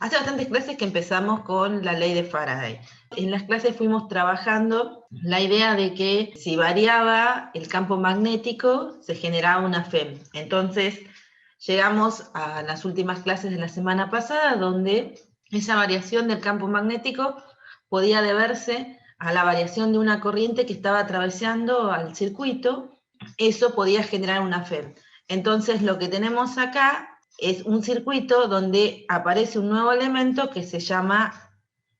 Hace bastantes clases que empezamos con la ley de Faraday. En las clases fuimos trabajando la idea de que si variaba el campo magnético, se generaba una FEM. Entonces, llegamos a las últimas clases de la semana pasada, donde esa variación del campo magnético podía deberse a la variación de una corriente que estaba atravesando al circuito. Eso podía generar una FEM. Entonces, lo que tenemos acá es un circuito donde aparece un nuevo elemento que se llama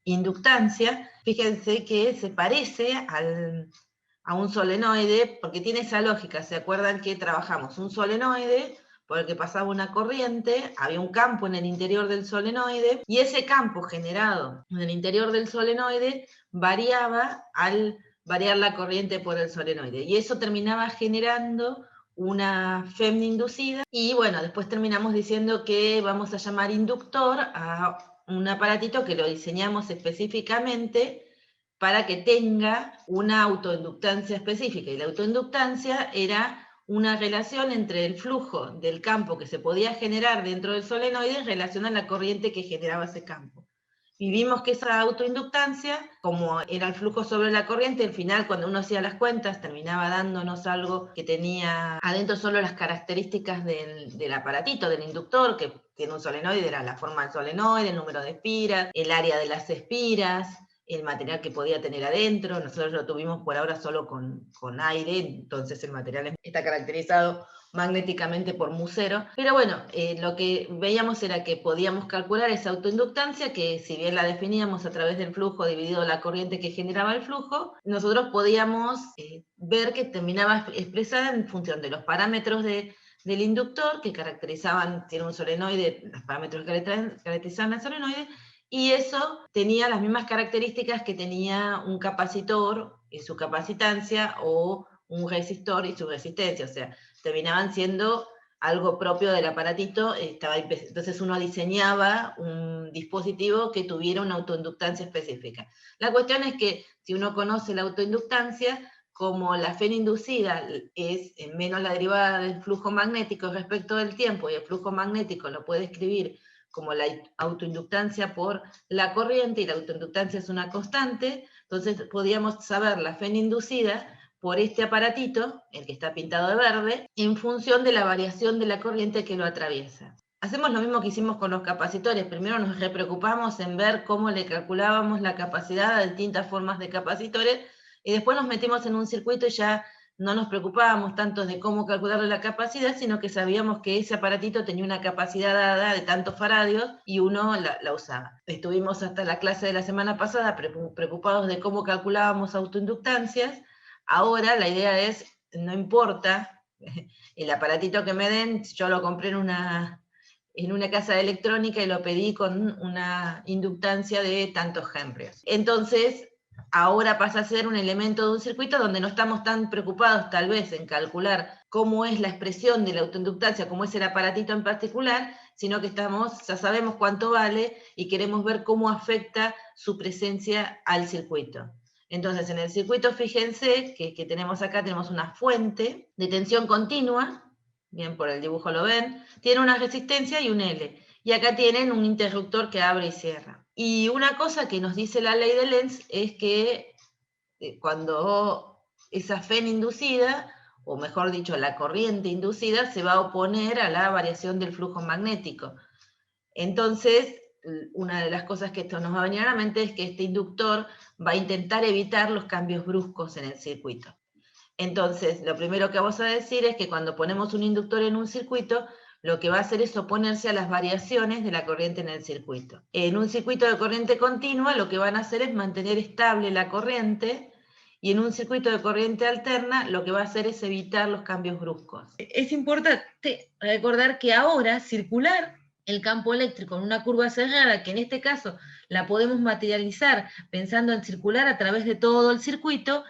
inductancia. Fíjense que se parece a un solenoide, porque tiene esa lógica. ¿Se acuerdan que trabajamos un solenoide por el que pasaba una corriente, había un campo en el interior del solenoide, y ese campo generado en el interior del solenoide variaba al variar la corriente por el solenoide, y eso terminaba generando una FEM inducida, y bueno, después terminamos diciendo que vamos a llamar inductor a un aparatito que lo diseñamos específicamente para que tenga una autoinductancia específica, y la autoinductancia era una relación entre el flujo del campo que se podía generar dentro del solenoide en relación a la corriente que generaba ese campo. Y vimos que esa autoinductancia, como era el flujo sobre la corriente, al final cuando uno hacía las cuentas terminaba dándonos algo que tenía adentro solo las características del aparatito, del inductor, que tiene un solenoide, era la forma del solenoide, el número de espiras, el área de las espiras, el material que podía tener adentro. Nosotros lo tuvimos por ahora solo con aire, entonces el material está caracterizado magnéticamente por Musero, pero bueno, lo que veíamos era que podíamos calcular esa autoinductancia, que si bien la definíamos a través del flujo dividido la corriente que generaba el flujo, nosotros podíamos ver que terminaba expresada en función de los parámetros del inductor, que caracterizaban, tiene un solenoide, los parámetros que caracterizaban al solenoide, y eso tenía las mismas características que tenía un capacitor y su capacitancia, o un resistor y su resistencia, o sea, terminaban siendo algo propio del aparatito. Entonces uno diseñaba un dispositivo que tuviera una autoinductancia específica. La cuestión es que si uno conoce la autoinductancia, como la FEM inducida es menos la derivada del flujo magnético respecto del tiempo, y el flujo magnético lo puede escribir como la autoinductancia por la corriente, y la autoinductancia es una constante, entonces podíamos saber la FEM inducida por este aparatito, el que está pintado de verde, en función de la variación de la corriente que lo atraviesa. Hacemos lo mismo que hicimos con los capacitores. Primero nos preocupamos en ver cómo le calculábamos la capacidad a distintas formas de capacitores, y después nos metimos en un circuito y ya no nos preocupábamos tanto de cómo calcularle la capacidad, sino que sabíamos que ese aparatito tenía una capacidad dada de tantos faradios y uno la usaba. Estuvimos hasta la clase de la semana pasada preocupados de cómo calculábamos autoinductancias. Ahora la idea es, no importa el aparatito que me den, yo lo compré en una casa de electrónica y lo pedí con una inductancia de tantos henrios. Entonces, ahora pasa a ser un elemento de un circuito donde no estamos tan preocupados tal vez en calcular cómo es la expresión de la autoinductancia, cómo es el aparatito en particular, sino que ya sabemos cuánto vale y queremos ver cómo afecta su presencia al circuito. Entonces, en el circuito, fíjense que tenemos acá, tenemos una fuente de tensión continua, bien, por el dibujo lo ven, tiene una resistencia y un L, y acá tienen un interruptor que abre y cierra. Y una cosa que nos dice la ley de Lenz es que cuando esa FEM inducida, o mejor dicho, la corriente inducida, se va a oponer a la variación del flujo magnético. Entonces, una de las cosas que esto nos va a venir a la mente es que este inductor va a intentar evitar los cambios bruscos en el circuito. Entonces, lo primero que vamos a decir es que cuando ponemos un inductor en un circuito, lo que va a hacer es oponerse a las variaciones de la corriente en el circuito. En un circuito de corriente continua, lo que van a hacer es mantener estable la corriente, y en un circuito de corriente alterna, lo que va a hacer es evitar los cambios bruscos. Es importante recordar que ahora circular el campo eléctrico en una curva cerrada, que en este caso la podemos materializar pensando en circular a través de todo el circuito,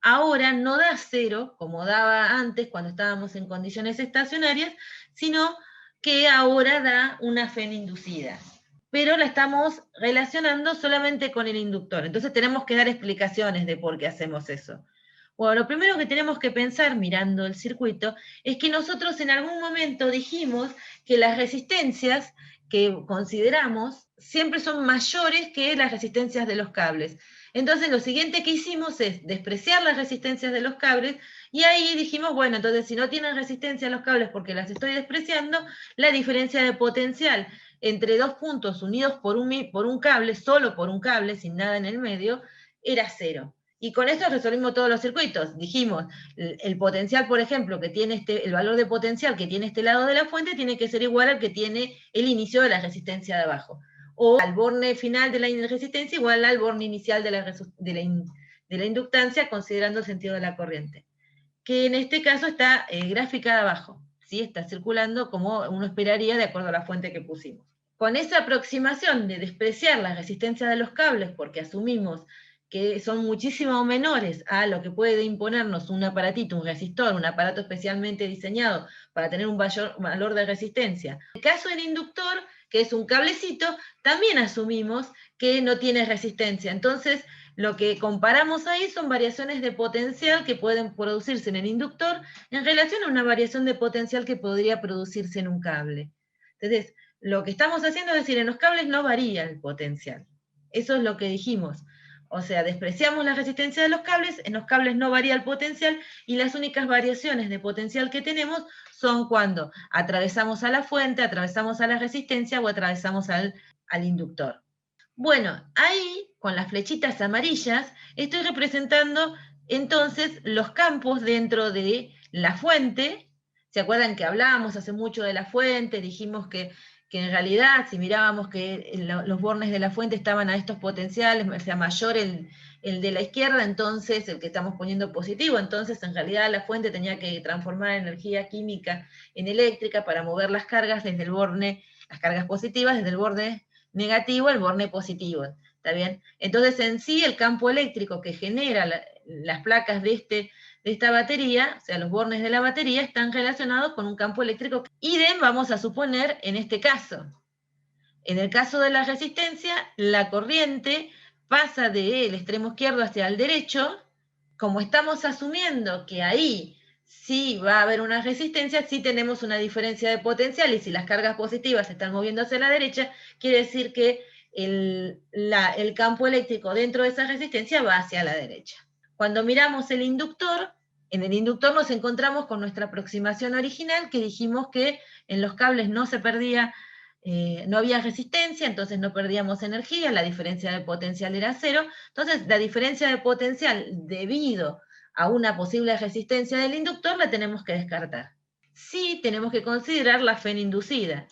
ahora no da cero, como daba antes cuando estábamos en condiciones estacionarias, sino que ahora da una FEM inducida. Pero la estamos relacionando solamente con el inductor. Entonces tenemos que dar explicaciones de por qué hacemos eso. Bueno, lo primero que tenemos que pensar mirando el circuito es que nosotros en algún momento dijimos que las resistencias que consideramos siempre son mayores que las resistencias de los cables. Entonces lo siguiente que hicimos es despreciar las resistencias de los cables, y ahí dijimos, bueno, entonces si no tienen resistencia los cables porque las estoy despreciando, la diferencia de potencial entre dos puntos unidos por un cable, solo por un cable, sin nada en el medio, era 0. Y con esto resolvimos todos los circuitos. Dijimos, el potencial, por ejemplo, que tiene el valor de potencial que tiene este lado de la fuente tiene que ser igual al que tiene el inicio de la resistencia de abajo. O al borne final de la resistencia igual al borne inicial de la inductancia, considerando el sentido de la corriente. Que en este caso está graficada abajo, ¿sí? Está circulando como uno esperaría de acuerdo a la fuente que pusimos. Con esa aproximación de despreciar la resistencia de los cables, porque asumimos que son muchísimo menores a lo que puede imponernos un aparatito, un resistor, un aparato especialmente diseñado para tener un valor de resistencia. En el caso del inductor, que es un cablecito, también asumimos que no tiene resistencia. Entonces, lo que comparamos ahí son variaciones de potencial que pueden producirse en el inductor en relación a una variación de potencial que podría producirse en un cable. Entonces, lo que estamos haciendo es decir, en los cables no varía el potencial. Eso es lo que dijimos. O sea, despreciamos la resistencia de los cables, en los cables no varía el potencial, y las únicas variaciones de potencial que tenemos son cuando atravesamos a la fuente, atravesamos a la resistencia o atravesamos al inductor. Bueno, ahí, con las flechitas amarillas, estoy representando entonces los campos dentro de la fuente. ¿Se acuerdan que hablábamos hace mucho de la fuente? Dijimos que en realidad, si mirábamos que los bornes de la fuente estaban a estos potenciales, o sea, mayor el de la izquierda, entonces el que estamos poniendo positivo, entonces en realidad la fuente tenía que transformar energía química en eléctrica para mover las cargas desde el borne, las cargas positivas desde el borde negativo al borne positivo, ¿está bien? Entonces en sí el campo eléctrico que genera las placas de esta batería, o sea, los bornes de la batería, están relacionados con un campo eléctrico idem, vamos a suponer, en este caso. En el caso de la resistencia, la corriente pasa del extremo izquierdo hacia el derecho. Como estamos asumiendo que ahí sí va a haber una resistencia, sí tenemos una diferencia de potencial, y si las cargas positivas se están moviendo hacia la derecha, quiere decir que el campo eléctrico dentro de esa resistencia va hacia la derecha. Cuando miramos el inductor, en el inductor nos encontramos con nuestra aproximación original, que dijimos que en los cables no se perdía, no había resistencia, entonces no perdíamos energía, la diferencia de potencial era 0, entonces la diferencia de potencial debido a una posible resistencia del inductor la tenemos que descartar. Sí tenemos que considerar la FEN inducida.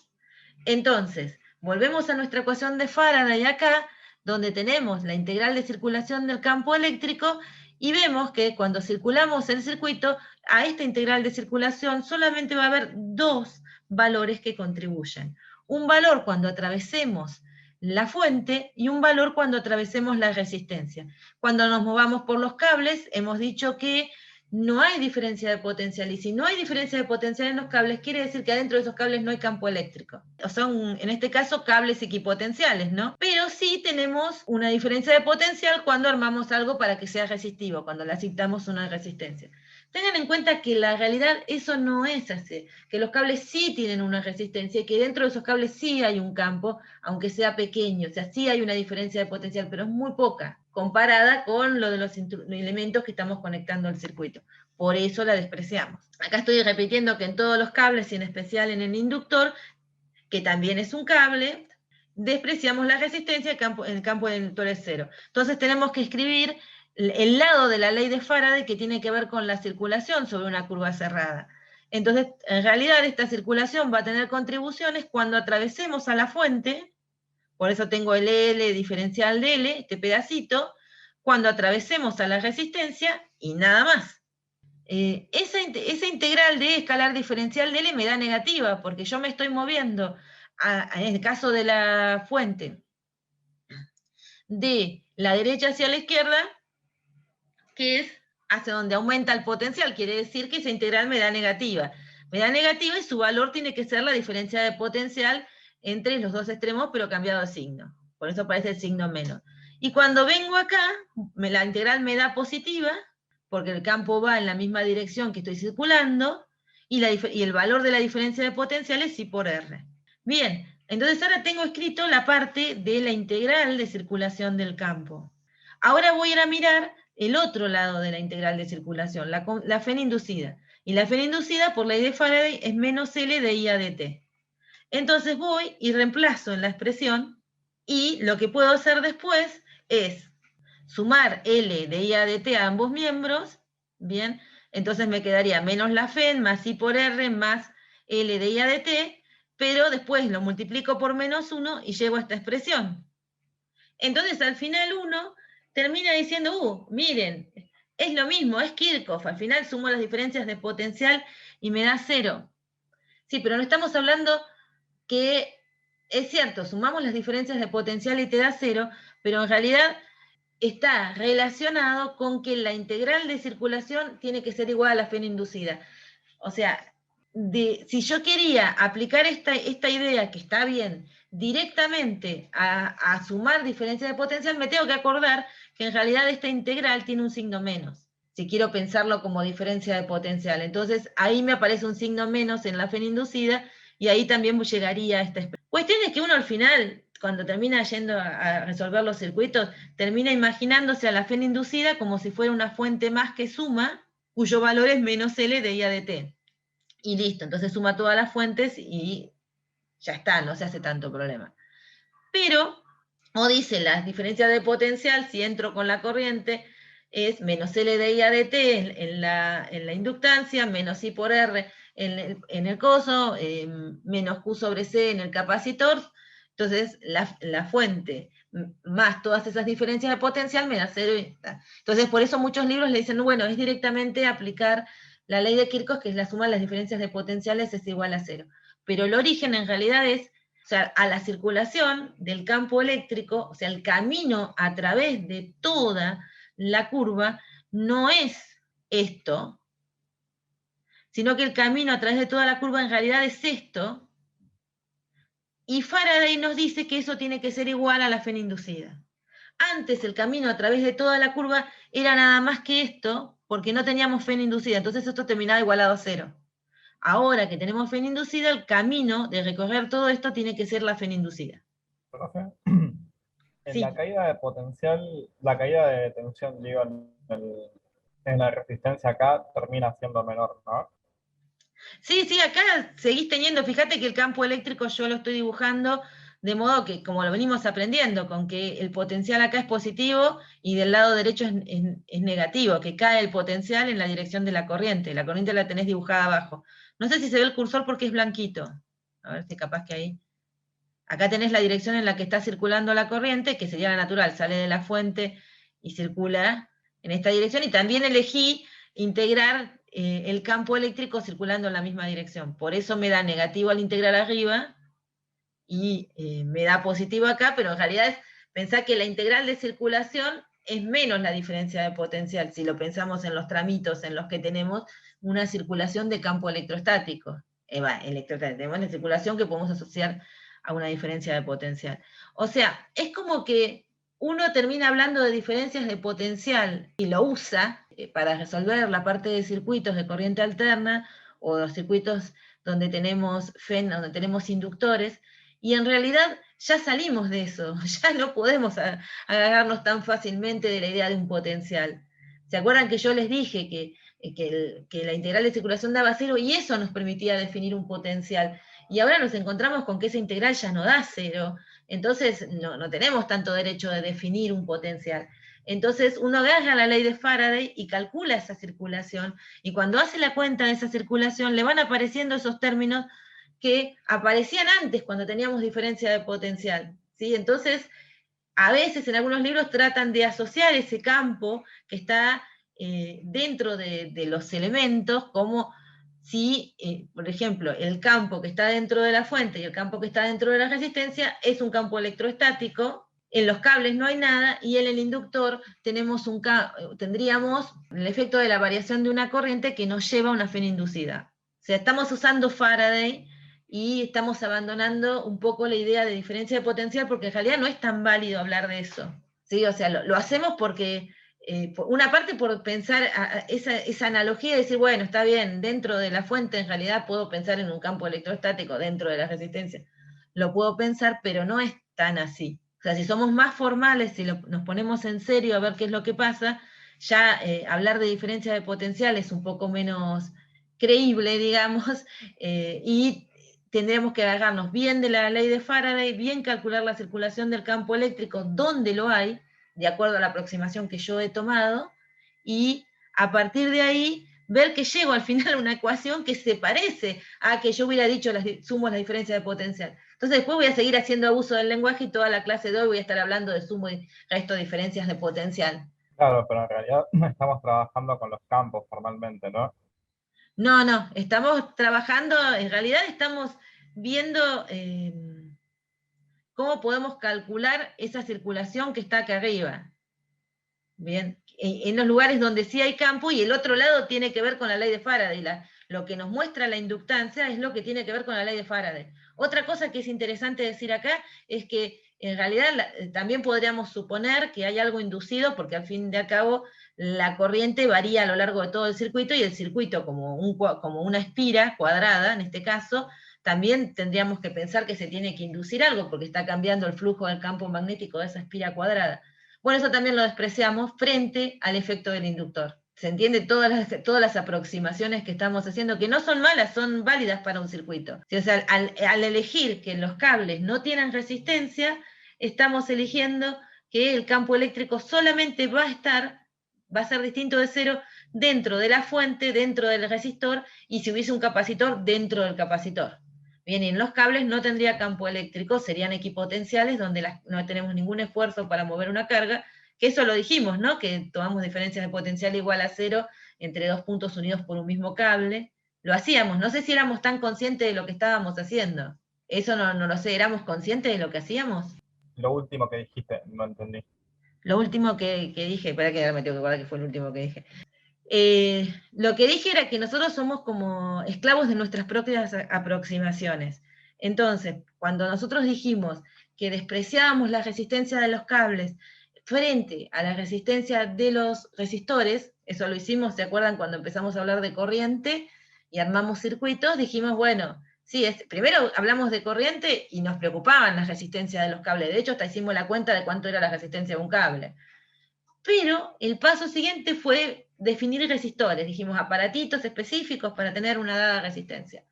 Entonces, volvemos a nuestra ecuación de Faraday acá, donde tenemos la integral de circulación del campo eléctrico, y vemos que cuando circulamos el circuito, a esta integral de circulación solamente va a haber dos valores que contribuyen. Un valor cuando atravesemos la fuente y un valor cuando atravesemos la resistencia. Cuando nos movamos por los cables, hemos dicho que no hay diferencia de potencial, y si no hay diferencia de potencial en los cables, quiere decir que adentro de esos cables no hay campo eléctrico. Son, en este caso, cables equipotenciales, ¿no? Pero sí tenemos una diferencia de potencial cuando armamos algo para que sea resistivo, cuando le asignamos una resistencia. Tengan en cuenta que la realidad eso no es así, que los cables sí tienen una resistencia y que dentro de esos cables sí hay un campo, aunque sea pequeño, o sea, sí hay una diferencia de potencial, pero es muy poca, comparada con lo de los elementos que estamos conectando al circuito. Por eso la despreciamos. Acá estoy repitiendo que en todos los cables, y en especial en el inductor, que también es un cable, despreciamos la resistencia, el campo del inductor es 0. Entonces tenemos que escribir el lado de la ley de Faraday que tiene que ver con la circulación sobre una curva cerrada. Entonces, en realidad, esta circulación va a tener contribuciones cuando atravesemos a la fuente, por eso tengo el L diferencial de L, este pedacito, cuando atravesemos a la resistencia y nada más. Esa integral de escalar diferencial de L me da negativa, porque yo me estoy moviendo, en el caso de la fuente, de la derecha hacia la izquierda, que es hacia donde aumenta el potencial, quiere decir que esa integral me da negativa. Me da negativa y su valor tiene que ser la diferencia de potencial entre los dos extremos, pero cambiado de signo. Por eso aparece el signo menos. Y cuando vengo acá, la integral me da positiva, porque el campo va en la misma dirección que estoy circulando, y el valor de la diferencia de potencial es I por R. Bien, Entonces ahora tengo escrito la parte de la integral de circulación del campo. Ahora voy a ir a mirar el otro lado de la integral de circulación, la Fn inducida. Y la Fn inducida, por ley de Faraday, es menos L de I a dt. Entonces voy y reemplazo en la expresión, y lo que puedo hacer después es sumar L de I a dt a ambos miembros, bien, entonces me quedaría menos la Fn más I por R más L de I a dt, pero después lo multiplico por menos 1 y llego a esta expresión. Entonces al final uno termina diciendo, miren, es lo mismo, es Kirchhoff, al final sumo las diferencias de potencial y me da 0. Sí, pero no estamos hablando que, es cierto, sumamos las diferencias de potencial y te da 0, pero en realidad está relacionado con que la integral de circulación tiene que ser igual a la Fn inducida. O sea, si yo quería aplicar esta idea, que está bien, directamente a sumar diferencias de potencial, me tengo que acordar que en realidad esta integral tiene un signo menos, si quiero pensarlo como diferencia de potencial. Entonces ahí me aparece un signo menos en la Fn inducida, y ahí también llegaría a esta expresión. Cuestión es que uno al final, cuando termina yendo a resolver los circuitos, termina imaginándose a la Fn inducida como si fuera una fuente más que suma, cuyo valor es menos L de I a dt. Y listo, entonces suma todas las fuentes y ya está, no se hace tanto problema. Pero, o dice, las diferencias de potencial, si entro con la corriente, es menos L de I a dt en la inductancia, menos I por R en el coso, menos Q sobre C en el capacitor. Entonces, la fuente más todas esas diferencias de potencial me da 0 y está. Entonces, por eso muchos libros le dicen, bueno, es directamente aplicar la ley de Kirchhoff, que es la suma de las diferencias de potenciales es igual a 0. Pero el origen en realidad es, o sea, a la circulación del campo eléctrico, o sea, el camino a través de toda la curva no es esto, sino que el camino a través de toda la curva en realidad es esto, y Faraday nos dice que eso tiene que ser igual a la Fn inducida. Antes el camino a través de toda la curva era nada más que esto, porque no teníamos Fn inducida, entonces esto terminaba igualado a 0. Ahora que tenemos Fn inducida, el camino de recorrer todo esto tiene que ser la Fn inducida. Profe, en la Sí. caída de potencial, la caída de tensión, digo, en la resistencia acá termina siendo menor, ¿no? Sí, sí, acá seguís teniendo, fíjate que el campo eléctrico yo lo estoy dibujando de modo que, como lo venimos aprendiendo, con que el potencial acá es positivo y del lado derecho es negativo, que cae el potencial en la dirección de la corriente la tenés dibujada abajo. No sé si se ve el cursor porque es blanquito, a ver si capaz que ahí. Acá tenés la dirección en la que está circulando la corriente, que sería la natural, sale de la fuente y circula en esta dirección, y también elegí integrar el campo eléctrico circulando en la misma dirección. Por eso me da negativo al integrar arriba y me da positivo acá, pero en realidad es pensar que la integral de circulación es menos la diferencia de potencial, si lo pensamos en los tramitos en los que tenemos una circulación de campo electrostático. Tenemos una circulación que podemos asociar a una diferencia de potencial. O sea, es como que uno termina hablando de diferencias de potencial y lo usa para resolver la parte de circuitos de corriente alterna o los circuitos donde tenemos FEN, donde tenemos inductores, y en realidad ya salimos de eso, ya no podemos agarrarnos tan fácilmente de la idea de un potencial. ¿Se acuerdan que yo les dije que la integral de circulación daba 0 y eso nos permitía definir un potencial? Y ahora nos encontramos con que esa integral ya no da 0, entonces no tenemos tanto derecho de definir un potencial. Entonces uno agarra la ley de Faraday y calcula esa circulación, y cuando hace la cuenta de esa circulación le van apareciendo esos términos que aparecían antes cuando teníamos diferencia de potencial, ¿sí? Entonces, a veces en algunos libros tratan de asociar ese campo que está dentro de los elementos, como si, por ejemplo, el campo que está dentro de la fuente y el campo que está dentro de la resistencia es un campo electrostático. En los cables no hay nada, y en el inductor tendríamos el efecto de la variación de una corriente que nos lleva a una Fn inducida. O sea, estamos usando Faraday y estamos abandonando un poco la idea de diferencia de potencial, porque en realidad no es tan válido hablar de eso, ¿sí? O sea, lo hacemos porque, por una parte, por pensar esa analogía de decir, bueno, está bien, dentro de la fuente en realidad puedo pensar en un campo electrostático dentro de la resistencia, lo puedo pensar, pero no es tan así. O sea, si somos más formales, si nos ponemos en serio a ver qué es lo que pasa, ya hablar de diferencia de potencial es un poco menos creíble, digamos, y tendríamos que agarrarnos bien de la ley de Faraday, bien calcular la circulación del campo eléctrico donde lo hay, de acuerdo a la aproximación que yo he tomado, y a partir de ahí ver que llego al final a una ecuación que se parece a que yo hubiera dicho sumo las diferencias de potencial. Entonces después voy a seguir haciendo abuso del lenguaje y toda la clase de hoy voy a estar hablando de sumo y resto de diferencias de potencial. Claro, pero en realidad estamos trabajando con los campos formalmente, ¿no? No, estamos trabajando, en realidad estamos viendo cómo podemos calcular esa circulación que está acá arriba. Bien, en los lugares donde sí hay campo, y el otro lado tiene que ver con la ley de Faraday. Lo que nos muestra la inductancia es lo que tiene que ver con la ley de Faraday. Otra cosa que es interesante decir acá es que en realidad también podríamos suponer que hay algo inducido, porque al fin y al cabo la corriente varía a lo largo de todo el circuito, y el circuito como una espira cuadrada, en este caso, también tendríamos que pensar que se tiene que inducir algo, porque está cambiando el flujo del campo magnético de esa espira cuadrada. Bueno, eso también lo despreciamos frente al efecto del inductor. ¿Se entiende? Todas las aproximaciones que estamos haciendo, que no son malas, son válidas para un circuito. O sea, al elegir que los cables no tienen resistencia, estamos eligiendo que el campo eléctrico solamente va a ser distinto de cero dentro de la fuente, dentro del resistor, y si hubiese un capacitor, dentro del capacitor. Bien, y en los cables no tendría campo eléctrico, serían equipotenciales donde no tenemos ningún esfuerzo para mover una carga, que eso lo dijimos, ¿no? Que tomamos diferencias de potencial igual a cero entre dos puntos unidos por un mismo cable. Lo hacíamos, no sé si éramos tan conscientes de lo que estábamos haciendo. Eso no lo sé, ¿éramos conscientes de lo que hacíamos? Lo último que dijiste, no entendí. Lo último que dije, espera que ahora me tengo que acordar que fue el último que dije. Lo que dije era que nosotros somos como esclavos de nuestras propias aproximaciones. Entonces, cuando nosotros dijimos que despreciábamos la resistencia de los cables frente a la resistencia de los resistores, eso lo hicimos, ¿se acuerdan? Cuando empezamos a hablar de corriente y armamos circuitos, dijimos, bueno, sí, primero hablamos de corriente y nos preocupaban las resistencias de los cables. De hecho, hasta hicimos la cuenta de cuánto era la resistencia de un cable. Pero el paso siguiente fue definir resistores. Dijimos aparatitos específicos para tener una dada resistencia.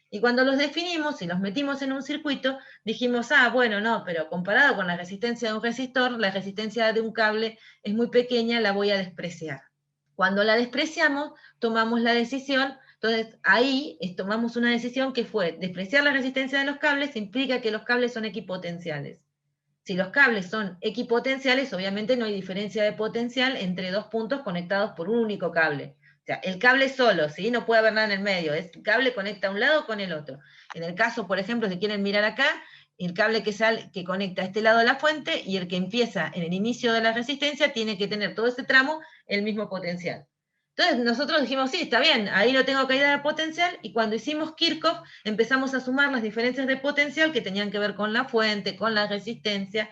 Y cuando los definimos y los metimos en un circuito, dijimos, bueno, no, pero comparado con la resistencia de un resistor, la resistencia de un cable es muy pequeña, la voy a despreciar. Cuando la despreciamos, tomamos la decisión, entonces ahí tomamos una decisión que fue despreciar la resistencia de los cables, implica que los cables son equipotenciales. Si los cables son equipotenciales, obviamente no hay diferencia de potencial entre dos puntos conectados por un único cable. O sea, el cable solo, ¿sí? No puede haber nada en el medio, el cable conecta un lado con el otro. En el caso, por ejemplo, si quieren mirar acá, el cable que conecta a este lado de la fuente y el que empieza en el inicio de la resistencia tiene que tener todo ese tramo el mismo potencial. Entonces nosotros dijimos, sí, está bien, ahí no tengo caída de potencial, y cuando hicimos Kirchhoff empezamos a sumar las diferencias de potencial que tenían que ver con la fuente, con la resistencia,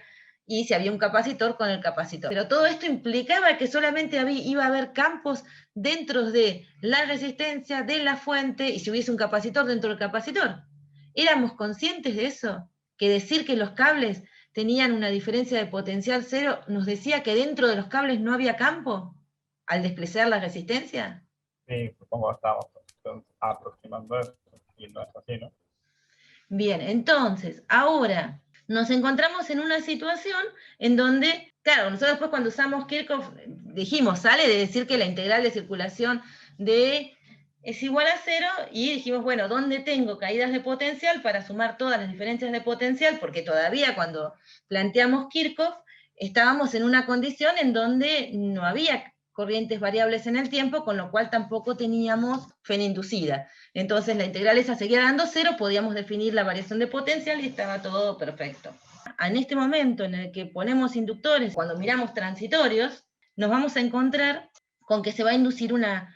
y si había un capacitor, con el capacitor. Pero todo esto implicaba que solamente iba a haber campos dentro de la resistencia, de la fuente, y si hubiese un capacitor dentro del capacitor. ¿Éramos conscientes de eso? Que decir que los cables tenían una diferencia de potencial cero nos decía que dentro de los cables no había campo al despreciar la resistencia. Sí, supongo que estamos aproximando eso, y no es así, ¿no? Bien, entonces, ahora nos encontramos en una situación en donde, claro, nosotros después cuando usamos Kirchhoff, dijimos, sale de decir que la integral de circulación es igual a cero, y dijimos, bueno, ¿dónde tengo caídas de potencial para sumar todas las diferencias de potencial? Porque todavía cuando planteamos Kirchhoff, estábamos en una condición en donde no había corrientes variables en el tiempo, con lo cual tampoco teníamos FEN inducida. Entonces la integral esa seguía dando cero, podíamos definir la variación de potencial y estaba todo perfecto. En este momento en el que ponemos inductores, cuando miramos transitorios, nos vamos a encontrar con que se va a inducir una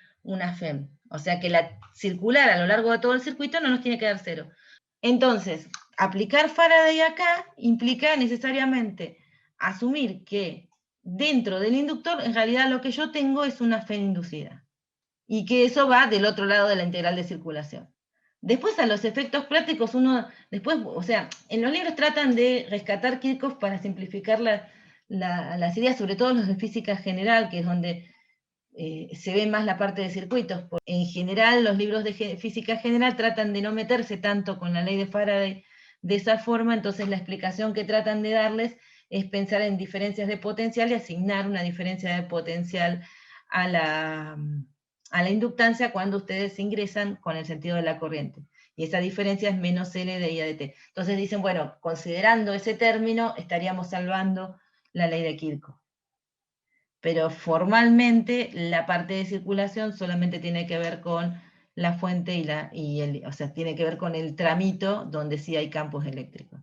FEM. O sea que la circular a lo largo de todo el circuito no nos tiene que dar cero. Entonces, aplicar Faraday acá implica necesariamente asumir que dentro del inductor, en realidad lo que yo tengo es una FEM inducida, y que eso va del otro lado de la integral de circulación. Después a los efectos prácticos uno, después, o sea, en los libros tratan de rescatar Kirchhoff para simplificar las ideas, sobre todo los de física general, que es donde se ve más la parte de circuitos. En general, los libros de física general tratan de no meterse tanto con la ley de Faraday de esa forma, entonces la explicación que tratan de darles es pensar en diferencias de potencial y asignar una diferencia de potencial a la inductancia cuando ustedes ingresan con el sentido de la corriente. Y esa diferencia es menos L de I a de T. Entonces dicen, bueno, considerando ese término, estaríamos salvando la ley de Kirchhoff. Pero formalmente la parte de circulación solamente tiene que ver con la fuente o sea, tiene que ver con el tramito donde sí hay campos eléctricos.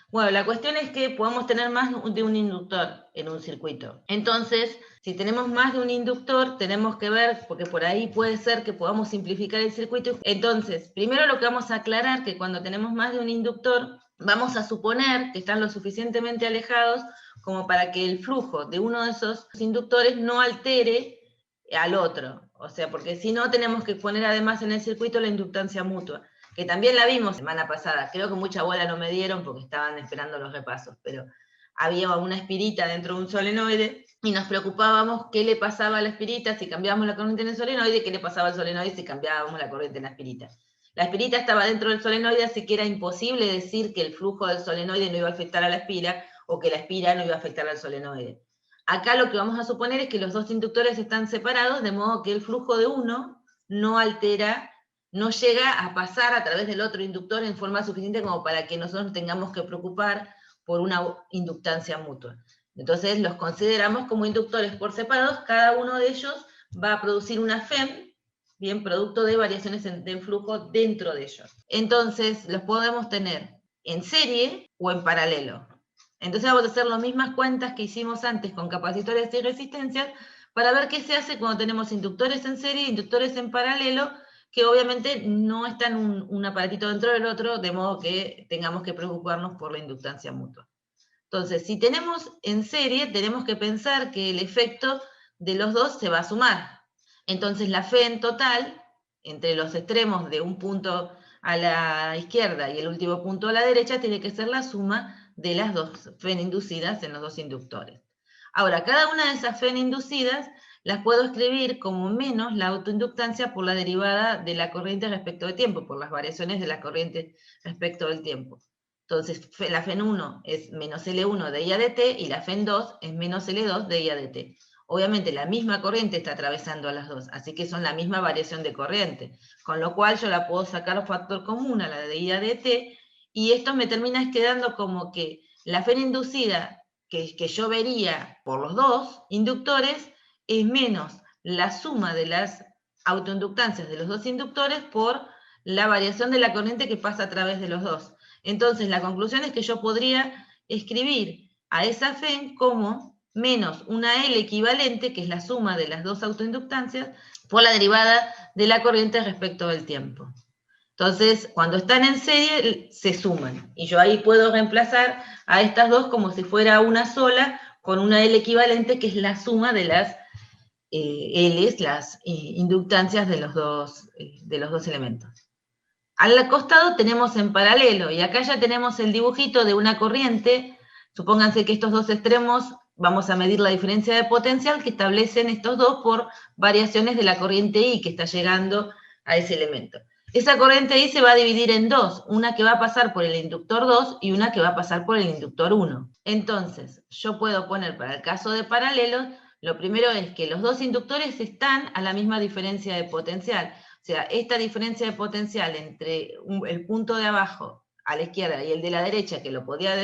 Bueno, la cuestión es que podemos tener más de un inductor en un circuito. Entonces, si tenemos más de un inductor, tenemos que ver, porque por ahí puede ser que podamos simplificar el circuito. Entonces, primero lo que vamos a aclarar, que cuando tenemos más de un inductor, vamos a suponer que están lo suficientemente alejados como para que el flujo de uno de esos inductores no altere al otro. O sea, porque si no, tenemos que poner además en el circuito la inductancia mutua, que también la vimos semana pasada. Creo que mucha bola no me dieron porque estaban esperando los repasos, pero había una espirita dentro de un solenoide y nos preocupábamos qué le pasaba a la espirita si cambiábamos la corriente en el solenoide y qué le pasaba al solenoide si cambiábamos la corriente en la espirita. La espirita estaba dentro del solenoide, así que era imposible decir que el flujo del solenoide no iba a afectar a la espira o que la espira no iba a afectar al solenoide. Acá lo que vamos a suponer es que los dos inductores están separados, de modo que el flujo de uno no altera, no llega a pasar a través del otro inductor en forma suficiente como para que nosotros tengamos que preocupar por una inductancia mutua. Entonces los consideramos como inductores por separados, cada uno de ellos va a producir una FEM, bien, producto de variaciones de flujo dentro de ellos. Entonces los podemos tener en serie o en paralelo. Entonces vamos a hacer las mismas cuentas que hicimos antes con capacitores y resistencias para ver qué se hace cuando tenemos inductores en serie e inductores en paralelo, que obviamente no están un aparatito dentro del otro, de modo que tengamos que preocuparnos por la inductancia mutua. Entonces, si tenemos en serie, tenemos que pensar que el efecto de los dos se va a sumar. Entonces, la fe en total, entre los extremos de un punto a la izquierda y el último punto a la derecha, tiene que ser la suma de las dos FEN inducidas en los dos inductores. Ahora, cada una de esas FEN inducidas las puedo escribir como menos la autoinductancia por la derivada de la corriente respecto del tiempo, por las variaciones de la corriente respecto del tiempo. Entonces, la FEN 1 es menos L1 de I a de T y la FEN 2 es menos L2 de I a de T. Obviamente la misma corriente está atravesando a las dos, así que son la misma variación de corriente, con lo cual yo la puedo sacar a factor común a la de I a de T, y esto me termina quedando como que la FEN inducida que yo vería por los dos inductores es menos la suma de las autoinductancias de los dos inductores por la variación de la corriente que pasa a través de los dos. Entonces, la conclusión es que yo podría escribir a esa FEN como menos una L equivalente, que es la suma de las dos autoinductancias, por la derivada de la corriente respecto del tiempo. Entonces, cuando están en serie, se suman. Y yo ahí puedo reemplazar a estas dos como si fuera una sola, con una L equivalente, que es la suma de las L's, las inductancias de los dos elementos. Al costado tenemos en paralelo, y acá ya tenemos el dibujito de una corriente. Supónganse que estos dos extremos vamos a medir la diferencia de potencial que establecen estos dos por variaciones de la corriente I que está llegando a ese elemento. Esa corriente I se va a dividir en dos, una que va a pasar por el inductor 2 y una que va a pasar por el inductor 1. Entonces, yo puedo poner para el caso de paralelo, lo primero es que los dos inductores están a la misma diferencia de potencial. O sea, esta diferencia de potencial entre el punto de abajo a la izquierda y el de la derecha, que lo podía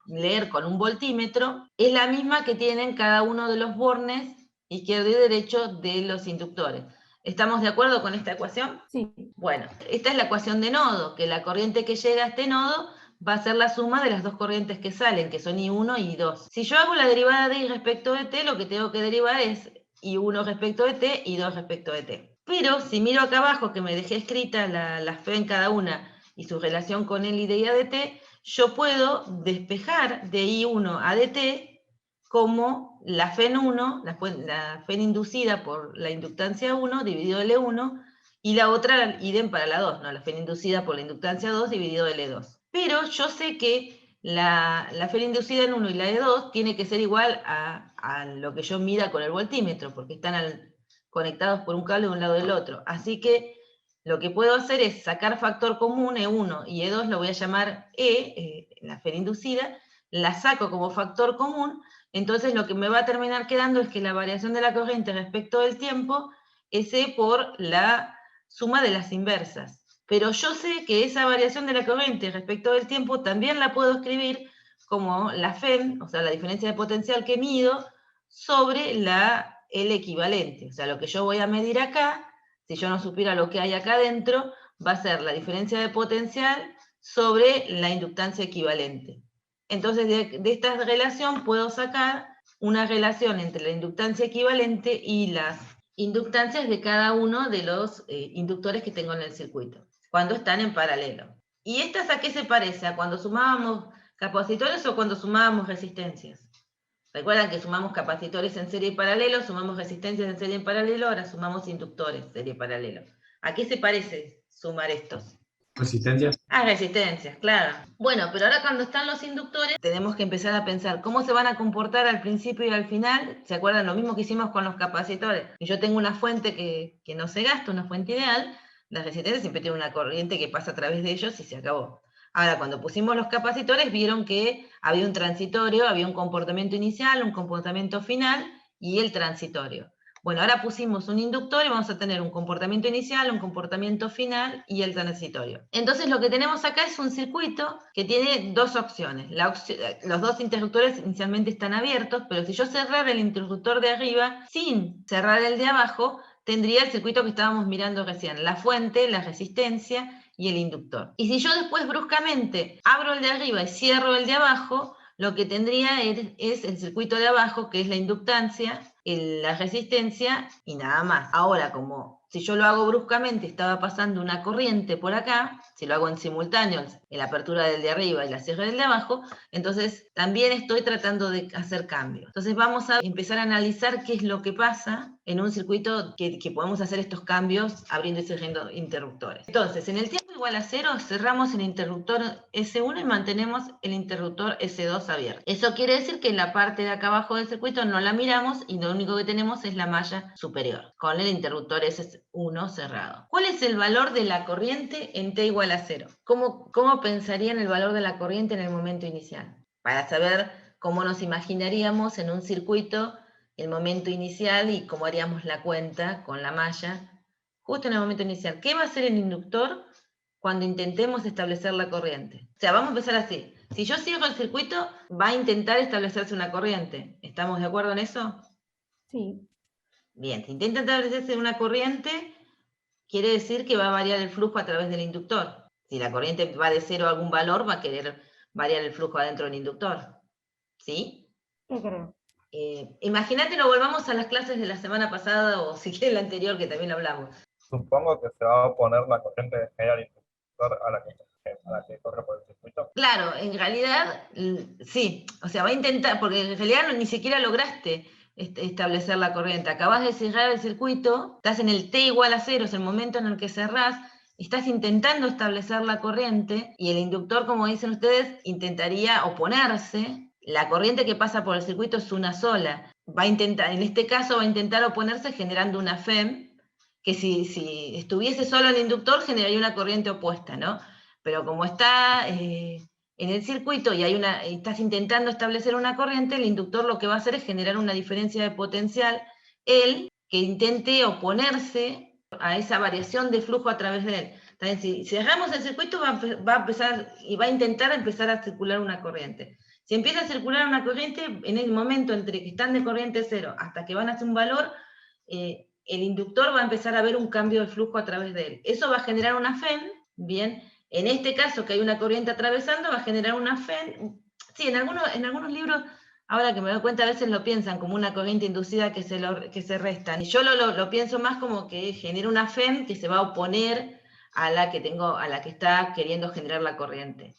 leer con un voltímetro, es la misma que tienen cada uno de los bornes izquierdo y derecho de los inductores. ¿Estamos de acuerdo con esta ecuación? Sí. Bueno, esta es la ecuación de nodo, que la corriente que llega a este nodo va a ser la suma de las dos corrientes que salen, que son I1 y I2. Si yo hago la derivada de I respecto de T, lo que tengo que derivar es I1 respecto de T y I2 respecto de T. Pero si miro acá abajo, que me dejé escrita la fe en cada una y su relación con el I de I a de T, yo puedo despejar de I1 a dt como la FEN 1, la FEN inducida por la inductancia 1 dividido L1, y la otra idem para la 2, ¿no? La fe inducida por la inductancia 2 dividido L2. Pero yo sé que la fe inducida en 1 y la de 2 tiene que ser igual a lo que yo mida con el voltímetro, porque están conectados por un cable de un lado del otro. Así que lo que puedo hacer es sacar factor común, E1 y E2, lo voy a llamar la fe inducida, la saco como factor común, entonces lo que me va a terminar quedando es que la variación de la corriente respecto del tiempo es E por la suma de las inversas. Pero yo sé que esa variación de la corriente respecto del tiempo también la puedo escribir como la FEM, o sea, la diferencia de potencial que mido, sobre la L equivalente. O sea, lo que yo voy a medir acá, si yo no supiera lo que hay acá adentro, va a ser la diferencia de potencial sobre la inductancia equivalente. Entonces, de esta relación puedo sacar una relación entre la inductancia equivalente y las inductancias de cada uno de los inductores que tengo en el circuito, cuando están en paralelo. ¿Y estas a qué se parece? ¿A cuando sumábamos capacitores o cuando sumábamos resistencias? Recuerdan que sumamos capacitores en serie y paralelo, sumamos resistencias en serie y paralelo, ahora sumamos inductores en serie y paralelo. ¿A qué se parece sumar estos? Resistencias. Resistencias, claro. Bueno, pero ahora cuando están los inductores, tenemos que empezar a pensar cómo se van a comportar al principio y al final. ¿Se acuerdan lo mismo que hicimos con los capacitores? Y yo tengo una fuente que no se gasta, una fuente ideal. Las resistencias siempre tienen una corriente que pasa a través de ellos y se acabó. Ahora, cuando pusimos los capacitores, vieron que había un transitorio, había un comportamiento inicial, un comportamiento final y el transitorio. Bueno, ahora pusimos un inductor y vamos a tener un comportamiento inicial, un comportamiento final y el transitorio. Entonces lo que tenemos acá es un circuito que tiene dos opciones. Los dos interruptores inicialmente están abiertos, pero si yo cerrara el interruptor de arriba sin cerrar el de abajo, tendría el circuito que estábamos mirando recién, la fuente, la resistencia y el inductor. Y si yo después bruscamente abro el de arriba y cierro el de abajo, lo que tendría es el circuito de abajo, que es la inductancia, la resistencia y nada más. Ahora, como si yo lo hago bruscamente, estaba pasando una corriente por acá, si lo hago en simultáneo, en la apertura del de arriba y la cierre del de abajo, entonces también estoy tratando de hacer cambios. Entonces vamos a empezar a analizar qué es lo que pasa en un circuito que podemos hacer estos cambios abriendo y cerrando interruptores. Entonces, en el tiempo igual a 0, cerramos el interruptor S1 y mantenemos el interruptor S2 abierto. Eso quiere decir que en la parte de acá abajo del circuito no la miramos y lo único que tenemos es la malla superior, con el interruptor S1 cerrado. ¿Cuál es el valor de la corriente en T igual a 0? ¿Cómo pensarían el valor de la corriente en el momento inicial? Para saber cómo nos imaginaríamos en un circuito el momento inicial y cómo haríamos la cuenta con la malla justo en el momento inicial. ¿Qué va a hacer el inductor cuando intentemos establecer la corriente? O sea, vamos a empezar así. Si yo cierro el circuito, va a intentar establecerse una corriente. ¿Estamos de acuerdo en eso? Sí. Bien, si intenta establecerse una corriente, quiere decir que va a variar el flujo a través del inductor. Si la corriente va de 0 a algún valor, va a querer variar el flujo adentro del inductor. ¿Sí? ¿Qué creo? Imagínate, lo volvamos a las clases de la semana pasada o si quieres la anterior, que también lo hablamos. Supongo que se va a oponer la corriente general inductor a la que corre por el circuito. Claro, en realidad, sí. O sea, va a intentar, porque en realidad ni siquiera lograste establecer la corriente. Acabas de cerrar el circuito, estás en el T igual a 0, es el momento en el que cerrás, estás intentando establecer la corriente y el inductor, como dicen ustedes, intentaría oponerse. La corriente que pasa por el circuito es una sola. Va a intentar, en este caso va a intentar oponerse generando una FEM, que si estuviese solo el inductor generaría una corriente opuesta, ¿no? Pero como está en el circuito y estás intentando establecer una corriente, el inductor lo que va a hacer es generar una diferencia de potencial, él que intente oponerse a esa variación de flujo a través de él. Entonces, si cerramos el circuito, va a empezar y va a intentar empezar a circular una corriente. Si empieza a circular una corriente, en el momento entre que están de corriente cero hasta que van hacia un valor, el inductor va a empezar a ver un cambio de flujo a través de él. Eso va a generar una FEM, bien. En este caso, que hay una corriente atravesando, va a generar una FEM. Sí, en algunos libros, ahora que me doy cuenta, a veces lo piensan como una corriente inducida que se restan. Y yo lo pienso más como que genera una FEM que se va a oponer a la que está queriendo generar la corriente.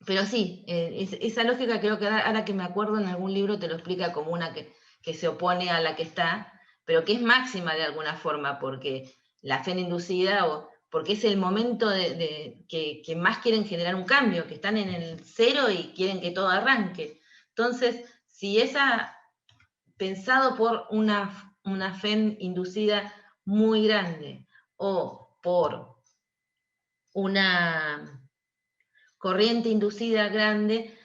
Pero sí, esa lógica creo que ahora que me acuerdo en algún libro te lo explica como una que se opone a la que está, pero que es máxima de alguna forma, porque la FEN inducida, porque es el momento que más quieren generar un cambio, que están en el 0 y quieren que todo arranque. Entonces, si pensado por una FEN inducida muy grande, o por una corriente inducida grande,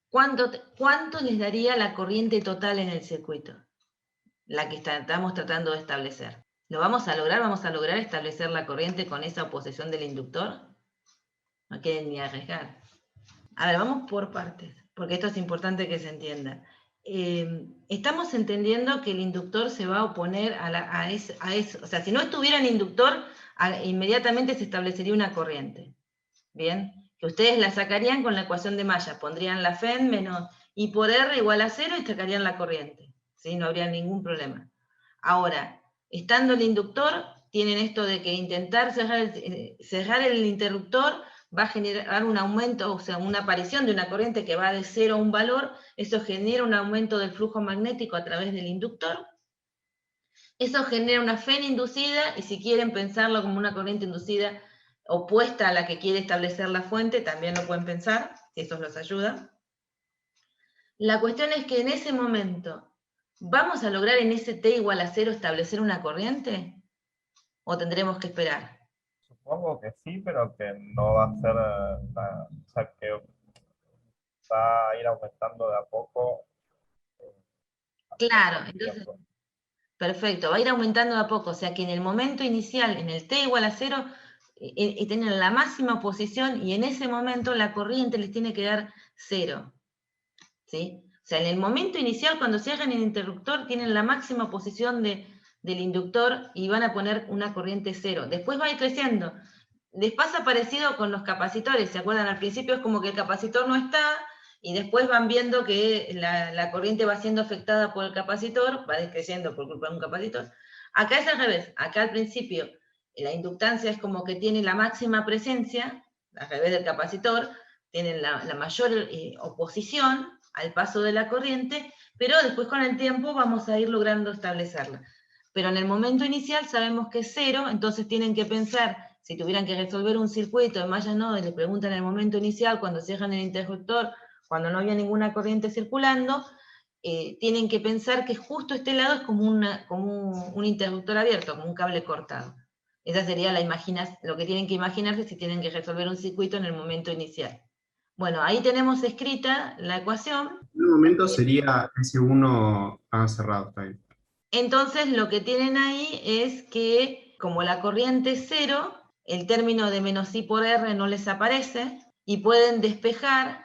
¿cuánto les daría la corriente total en el circuito? La que estamos tratando de establecer. ¿Lo vamos a lograr? ¿Vamos a lograr establecer la corriente con esa oposición del inductor? No quieren ni arriesgar. A ver, vamos por partes, porque esto es importante que se entienda. Estamos entendiendo que el inductor se va a oponer a eso. O sea, si no estuviera el inductor, inmediatamente se establecería una corriente. ¿Bien? Que ustedes la sacarían con la ecuación de malla. Pondrían la FEN menos I por R igual a 0 y sacarían la corriente. ¿Sí? No habría ningún problema. Ahora, estando el inductor, tienen esto de que intentar cerrar el interruptor va a generar un aumento, o sea, una aparición de una corriente que va de 0 a un valor. Eso genera un aumento del flujo magnético a través del inductor. Eso genera una FEN inducida, y si quieren pensarlo como una corriente inducida opuesta a la que quiere establecer la fuente, también lo pueden pensar, si eso los ayuda. La cuestión es que en ese momento, ¿vamos a lograr en ese T igual a 0 establecer una corriente? ¿O tendremos que esperar? Supongo que sí, pero que no va a ser, o sea, que va a ir aumentando de a poco. Claro, entonces, perfecto, va a ir aumentando de a poco, o sea que en el momento inicial, en el T igual a 0, y tienen la máxima posición, y en ese momento la corriente les tiene que dar 0. ¿Sí? O sea, en el momento inicial, cuando cierran el interruptor, tienen la máxima posición del inductor y van a poner una corriente 0. Después va a ir creciendo. Les pasa parecido con los capacitores, ¿se acuerdan? Al principio es como que el capacitor no está, y después van viendo que la corriente va siendo afectada por el capacitor, va decreciendo por culpa de un capacitor. Acá es al revés. Acá al principio la inductancia es como que tiene la máxima presencia, al revés del capacitor, tienen la mayor oposición al paso de la corriente, pero después con el tiempo vamos a ir logrando establecerla. Pero en el momento inicial sabemos que es 0, entonces tienen que pensar, si tuvieran que resolver un circuito de malla nodo, y le preguntan en el momento inicial, cuando cierran el interruptor, cuando no había ninguna corriente circulando, tienen que pensar que justo este lado es como un interruptor abierto, como un cable cortado. Esa sería lo que tienen que imaginarse si tienen que resolver un circuito en el momento inicial. Bueno, ahí tenemos escrita la ecuación. En un momento sería S1 cerrado, está bien. Entonces lo que tienen ahí es que, como la corriente es 0, el término de menos I por R no les aparece, y pueden despejar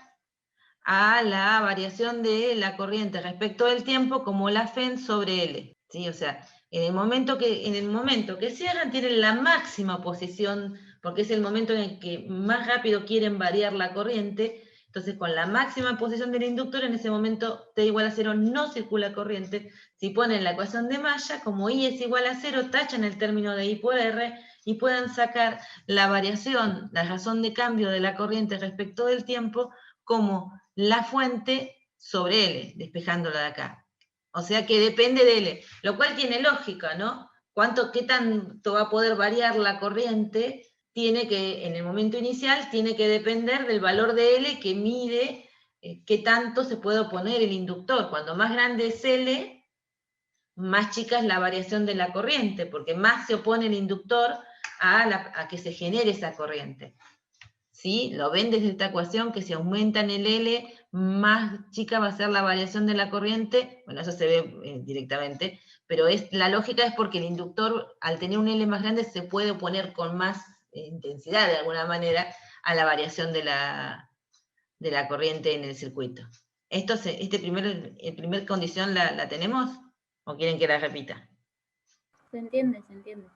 a la variación de la corriente respecto del tiempo como la FEN sobre L. ¿Sí? O sea, en el momento que cierran tienen la máxima posición, porque es el momento en el que más rápido quieren variar la corriente. Entonces, con la máxima posición del inductor, en ese momento T igual a 0 no circula corriente. Si ponen la ecuación de malla, como I es igual a 0, tachan el término de I por R y pueden sacar la variación, la razón de cambio de la corriente respecto del tiempo, como la fuente sobre L, despejándola de acá. O sea que depende de L, lo cual tiene lógica, ¿no? ¿Qué tanto va a poder variar la corriente? En el momento inicial, tiene que depender del valor de L que mide qué tanto se puede oponer el inductor. Cuando más grande es L, más chica es la variación de la corriente, porque más se opone el inductor a que se genere esa corriente. ¿Sí? Lo ven desde esta ecuación, que si aumentan el L, más chica va a ser la variación de la corriente. Bueno, eso se ve directamente, pero la lógica es porque el inductor, al tener un L más grande, se puede oponer con más intensidad, de alguna manera, a la variación de la corriente en el circuito. ¿El primer condición la tenemos? ¿O quieren que la repita? Se entiende, se entiende.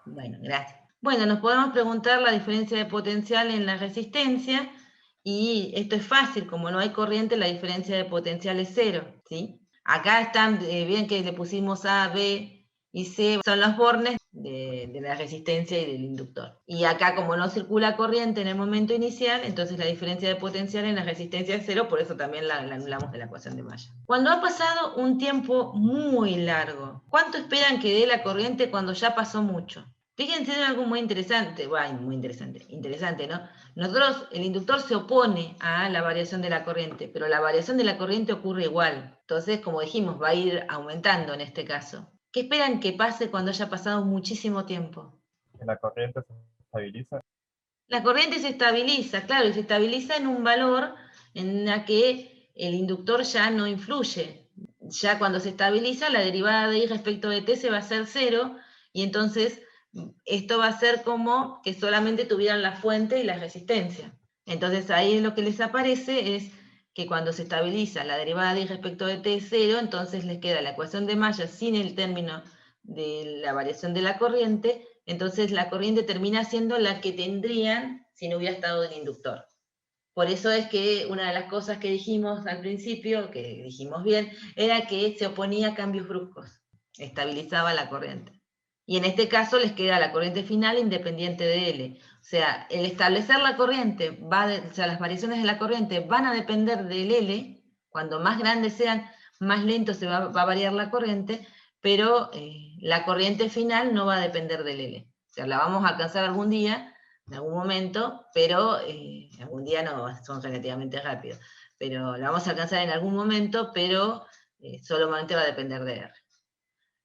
Bueno, gracias. Bueno, nos podemos preguntar la diferencia de potencial en la resistencia, y esto es fácil, como no hay corriente, la diferencia de potencial es 0, ¿sí? Acá están, bien que le pusimos A, B y C, son los bornes de la resistencia y del inductor. Y acá, como no circula corriente en el momento inicial, entonces la diferencia de potencial en la resistencia es cero, por eso también la anulamos de la ecuación de Maya. Cuando ha pasado un tiempo muy largo, ¿cuánto esperan que dé la corriente cuando ya pasó mucho? Fíjense en algo muy interesante, interesante, ¿no? Nosotros, el inductor se opone a la variación de la corriente, pero la variación de la corriente ocurre igual. Entonces, como dijimos, va a ir aumentando en este caso. ¿Qué esperan que pase cuando haya pasado muchísimo tiempo? Que la corriente se estabiliza. La corriente se estabiliza, claro, y se estabiliza en un valor en la que el inductor ya no influye. Ya cuando se estabiliza, la derivada de I respecto de T se va a hacer cero, y entonces esto va a ser como que solamente tuvieran la fuente y la resistencia. Entonces ahí lo que les aparece es que cuando se estabiliza la derivada de I respecto de T es cero, entonces les queda la ecuación de Maya sin el término de la variación de la corriente, entonces la corriente termina siendo la que tendrían si no hubiera estado el inductor. Por eso es que una de las cosas que dijimos al principio, que dijimos bien, era que se oponía a cambios bruscos, estabilizaba la corriente. Y en este caso les queda la corriente final independiente de L. O sea, el establecer la corriente, o sea, las variaciones de la corriente van a depender del L, cuando más grandes sean, más lento se va a variar la corriente, pero la corriente final no va a depender del L. O sea, la vamos a alcanzar algún día, en algún momento, pero algún día no, son relativamente rápidos. Pero la vamos a alcanzar en algún momento, pero solamente va a depender de R.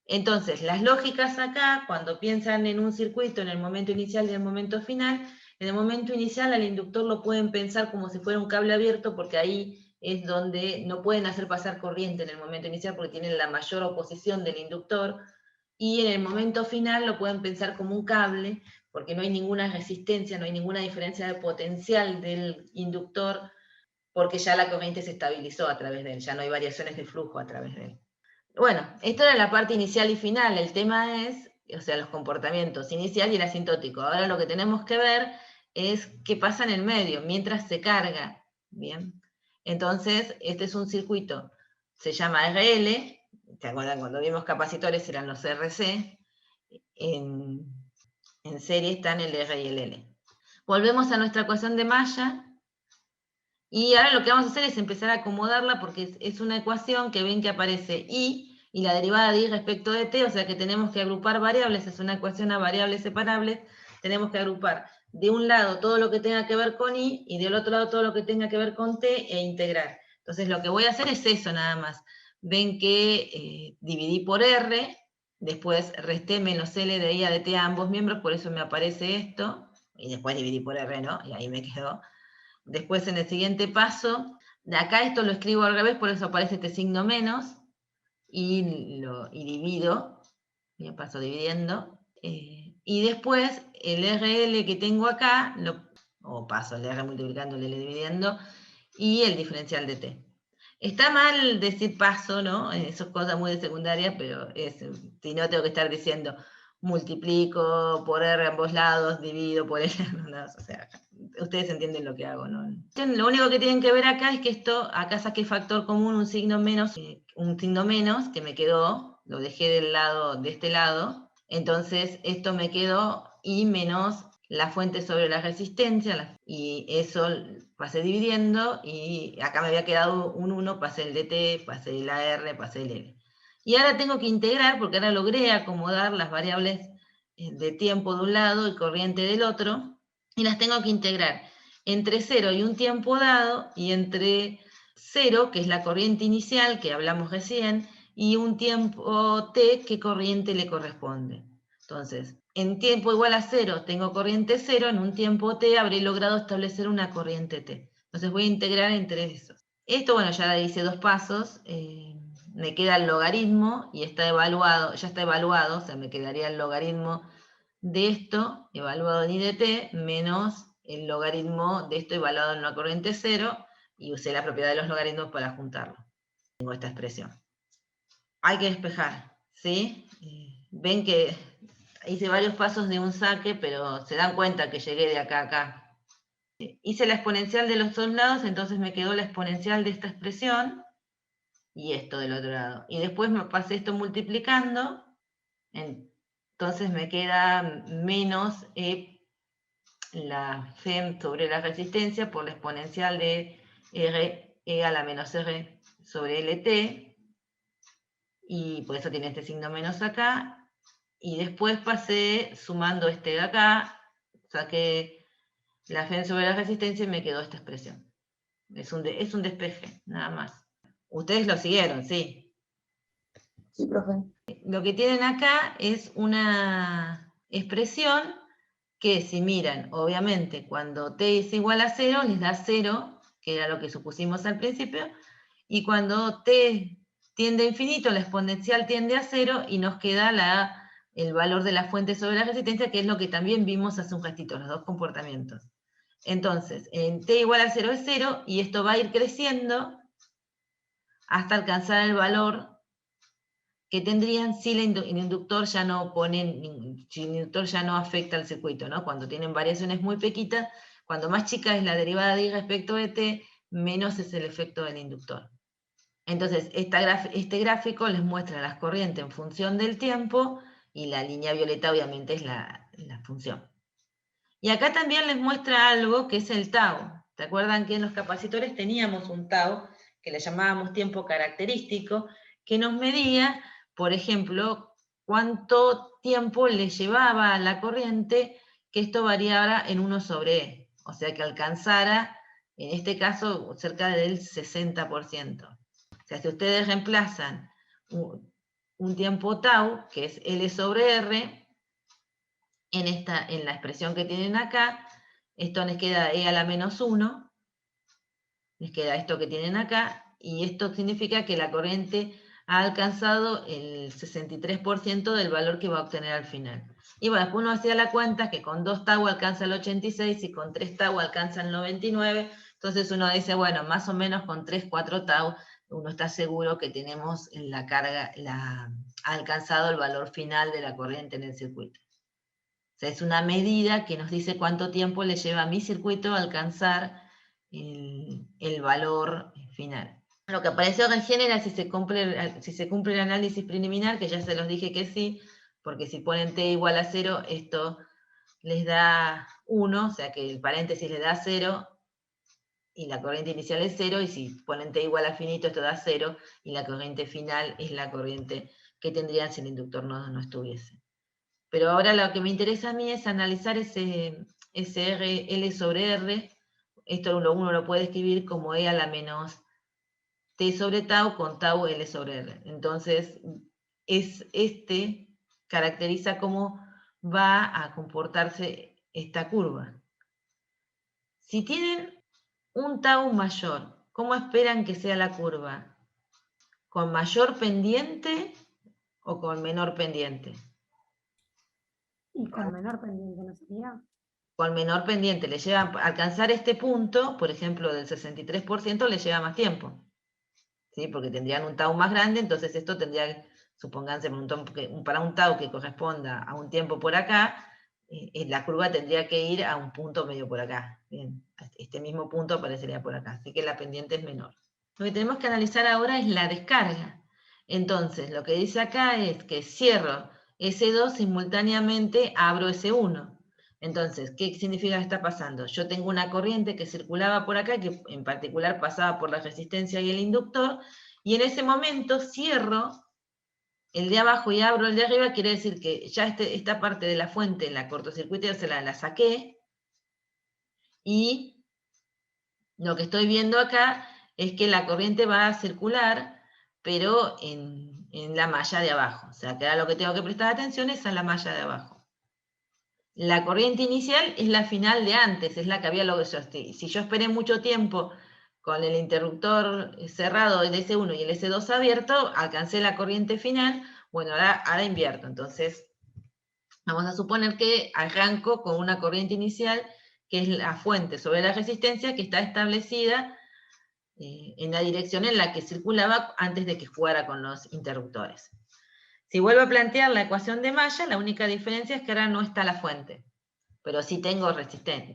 Entonces, las lógicas acá, cuando piensan en un circuito en el momento inicial y en el momento final, en el momento inicial al inductor lo pueden pensar como si fuera un cable abierto, porque ahí es donde no pueden hacer pasar corriente en el momento inicial porque tienen la mayor oposición del inductor, y en el momento final lo pueden pensar como un cable, porque no hay ninguna resistencia, no hay ninguna diferencia de potencial del inductor, porque ya la corriente se estabilizó a través de él, ya no hay variaciones de flujo a través de él. Bueno, esto era la parte inicial y final, el tema es, o sea, los comportamientos inicial y el asintótico. Ahora lo que tenemos que ver es qué pasa en el medio, mientras se carga, ¿bien? Entonces, este es un circuito, se llama RL, ¿te acuerdan cuando vimos capacitores eran los RC? En serie están el R y el L. Volvemos a nuestra ecuación de Maya, y ahora lo que vamos a hacer es empezar a acomodarla porque es una ecuación que ven que aparece I y la derivada de I respecto de T, o sea que tenemos que agrupar variables, es una ecuación a variables separables, tenemos que agrupar de un lado todo lo que tenga que ver con I y del otro lado todo lo que tenga que ver con T e integrar. Entonces lo que voy a hacer es eso nada más. Ven que dividí por R, después resté menos L de I a de T a ambos miembros, por eso me aparece esto, y después dividí por R, ¿no? Y ahí me quedó. Después en el siguiente paso, de acá esto lo escribo al revés, por eso aparece este signo menos, y divido, y paso dividiendo, y después el RL que tengo acá, paso el R multiplicando, el L dividiendo, y el diferencial de T. Está mal decir paso, ¿no? Eso es cosa muy de secundaria, pero si no tengo que estar diciendo multiplico por R a ambos lados, divido por L a ambos lados, o sea, ustedes entienden lo que hago, ¿no? Lo único que tienen que ver acá es que esto, acá saqué factor común, un signo menos que me quedó, lo dejé de este lado, entonces esto me quedó I menos la fuente sobre la resistencia, y eso pasé dividiendo, y acá me había quedado un 1, pasé el dt, pasé la R, pasé el L. Y ahora tengo que integrar, porque ahora logré acomodar las variables de tiempo de un lado y corriente del otro, y las tengo que integrar entre 0 y un tiempo dado, y entre 0, que es la corriente inicial, que hablamos recién, y un tiempo t, ¿qué corriente le corresponde? Entonces, en tiempo igual a 0 tengo corriente 0, en un tiempo t habré logrado establecer una corriente t. Entonces voy a integrar entre esos. Esto, bueno, ya hice 2 pasos, me queda el logaritmo y está evaluado, ya está evaluado, o sea, me quedaría el logaritmo de esto, evaluado en I de t, menos el logaritmo de esto evaluado en una corriente 0, y usé la propiedad de los logaritmos para juntarlo. Tengo esta expresión. Hay que despejar, ¿sí? Ven que hice varios pasos de un saque, pero se dan cuenta que llegué de acá a acá. Hice la exponencial de los dos lados, entonces me quedó la exponencial de esta expresión y esto del otro lado. Y después me pasé esto multiplicando entonces me queda menos la FEM sobre la resistencia por la exponencial de R e a la menos R sobre LT, y por eso tiene este signo menos acá, y después pasé sumando este de acá, saqué la FEM sobre la resistencia y me quedó esta expresión. Es un despeje, nada más. Ustedes lo siguieron, sí. Sí, profe. Lo que tienen acá es una expresión que, si miran, obviamente, cuando t es igual a 0, les da 0, que era lo que supusimos al principio, y cuando t tiende a infinito, la exponencial tiende a 0, y nos queda el valor de la fuente sobre la resistencia, que es lo que también vimos hace un ratito, los dos comportamientos. Entonces, en t igual a 0 es 0, y esto va a ir creciendo hasta alcanzar el valor que tendrían si el inductor ya no si el inductor ya no afecta al circuito, ¿no? Cuando tienen variaciones muy pequeñitas, cuando más chica es la derivada de I respecto de t, menos es el efecto del inductor. Entonces, este gráfico les muestra las corrientes en función del tiempo, y la línea violeta obviamente es la función. Y acá también les muestra algo que es el tau. ¿Se acuerdan que en los capacitores teníamos un tau que le llamábamos tiempo característico, que nos medía, por ejemplo, cuánto tiempo le llevaba a la corriente que esto variara en 1 sobre E? O sea, que alcanzara, en este caso, cerca del 60%. O sea, si ustedes reemplazan un tiempo tau, que es L sobre R, en la expresión que tienen acá, esto les queda E a la menos 1, les queda esto que tienen acá, y esto significa que la corriente ha alcanzado el 63% del valor que va a obtener al final. Y bueno, después uno hacía la cuenta que con 2 tau alcanza el 86 y con 3 tau alcanza el 99, entonces uno dice, bueno, más o menos con 3, 4 tau uno está seguro que tenemos en la carga, ha alcanzado el valor final de la corriente en el circuito. O sea, es una medida que nos dice cuánto tiempo le lleva a mi circuito a alcanzar el valor final. Lo que apareció recién era si se cumple el análisis preliminar, que ya se los dije que sí, porque si ponen t igual a 0, esto les da 1, o sea que el paréntesis les da 0, y la corriente inicial es 0, y si ponen t igual a finito, esto da 0, y la corriente final es la corriente que tendrían si el inductor no estuviese. Pero ahora lo que me interesa a mí es analizar ese R, L sobre R. Esto uno lo puede escribir como E a la menos T sobre tau con tau L sobre R. Entonces, caracteriza cómo va a comportarse esta curva. Si tienen un tau mayor, ¿cómo esperan que sea la curva? ¿Con mayor pendiente o con menor pendiente? Y con menor pendiente, ¿no sería? Con menor pendiente, le lleva a alcanzar este punto, por ejemplo, del 63%, le lleva más tiempo. ¿Sí? Porque tendrían un tau más grande, entonces esto tendría, supónganse, para un tau que corresponda a un tiempo por acá, la curva tendría que ir a un punto medio por acá. Bien, este mismo punto aparecería por acá, así que la pendiente es menor. Lo que tenemos que analizar ahora es la descarga. Entonces, lo que dice acá es que cierro S2 simultáneamente abro S1. Entonces, ¿qué significa que está pasando? Yo tengo una corriente que circulaba por acá, que en particular pasaba por la resistencia y el inductor, y en ese momento cierro el de abajo y abro el de arriba, quiere decir que ya esta parte de la fuente, la cortocircuito, se la saqué, y lo que estoy viendo acá es que la corriente va a circular, pero en la malla de abajo. O sea, que ahora lo que tengo que prestar atención es a la malla de abajo. La corriente inicial es la final de antes, es la que había logrado. Si yo esperé mucho tiempo con el interruptor cerrado, el S1 y el S2 abierto, alcancé la corriente final, bueno, ahora invierto. Entonces, vamos a suponer que arranco con una corriente inicial, que es la fuente sobre la resistencia, que está establecida en la dirección en la que circulaba antes de que jugara con los interruptores. Si vuelvo a plantear la ecuación de malla, la única diferencia es que ahora no está la fuente, pero sí tengo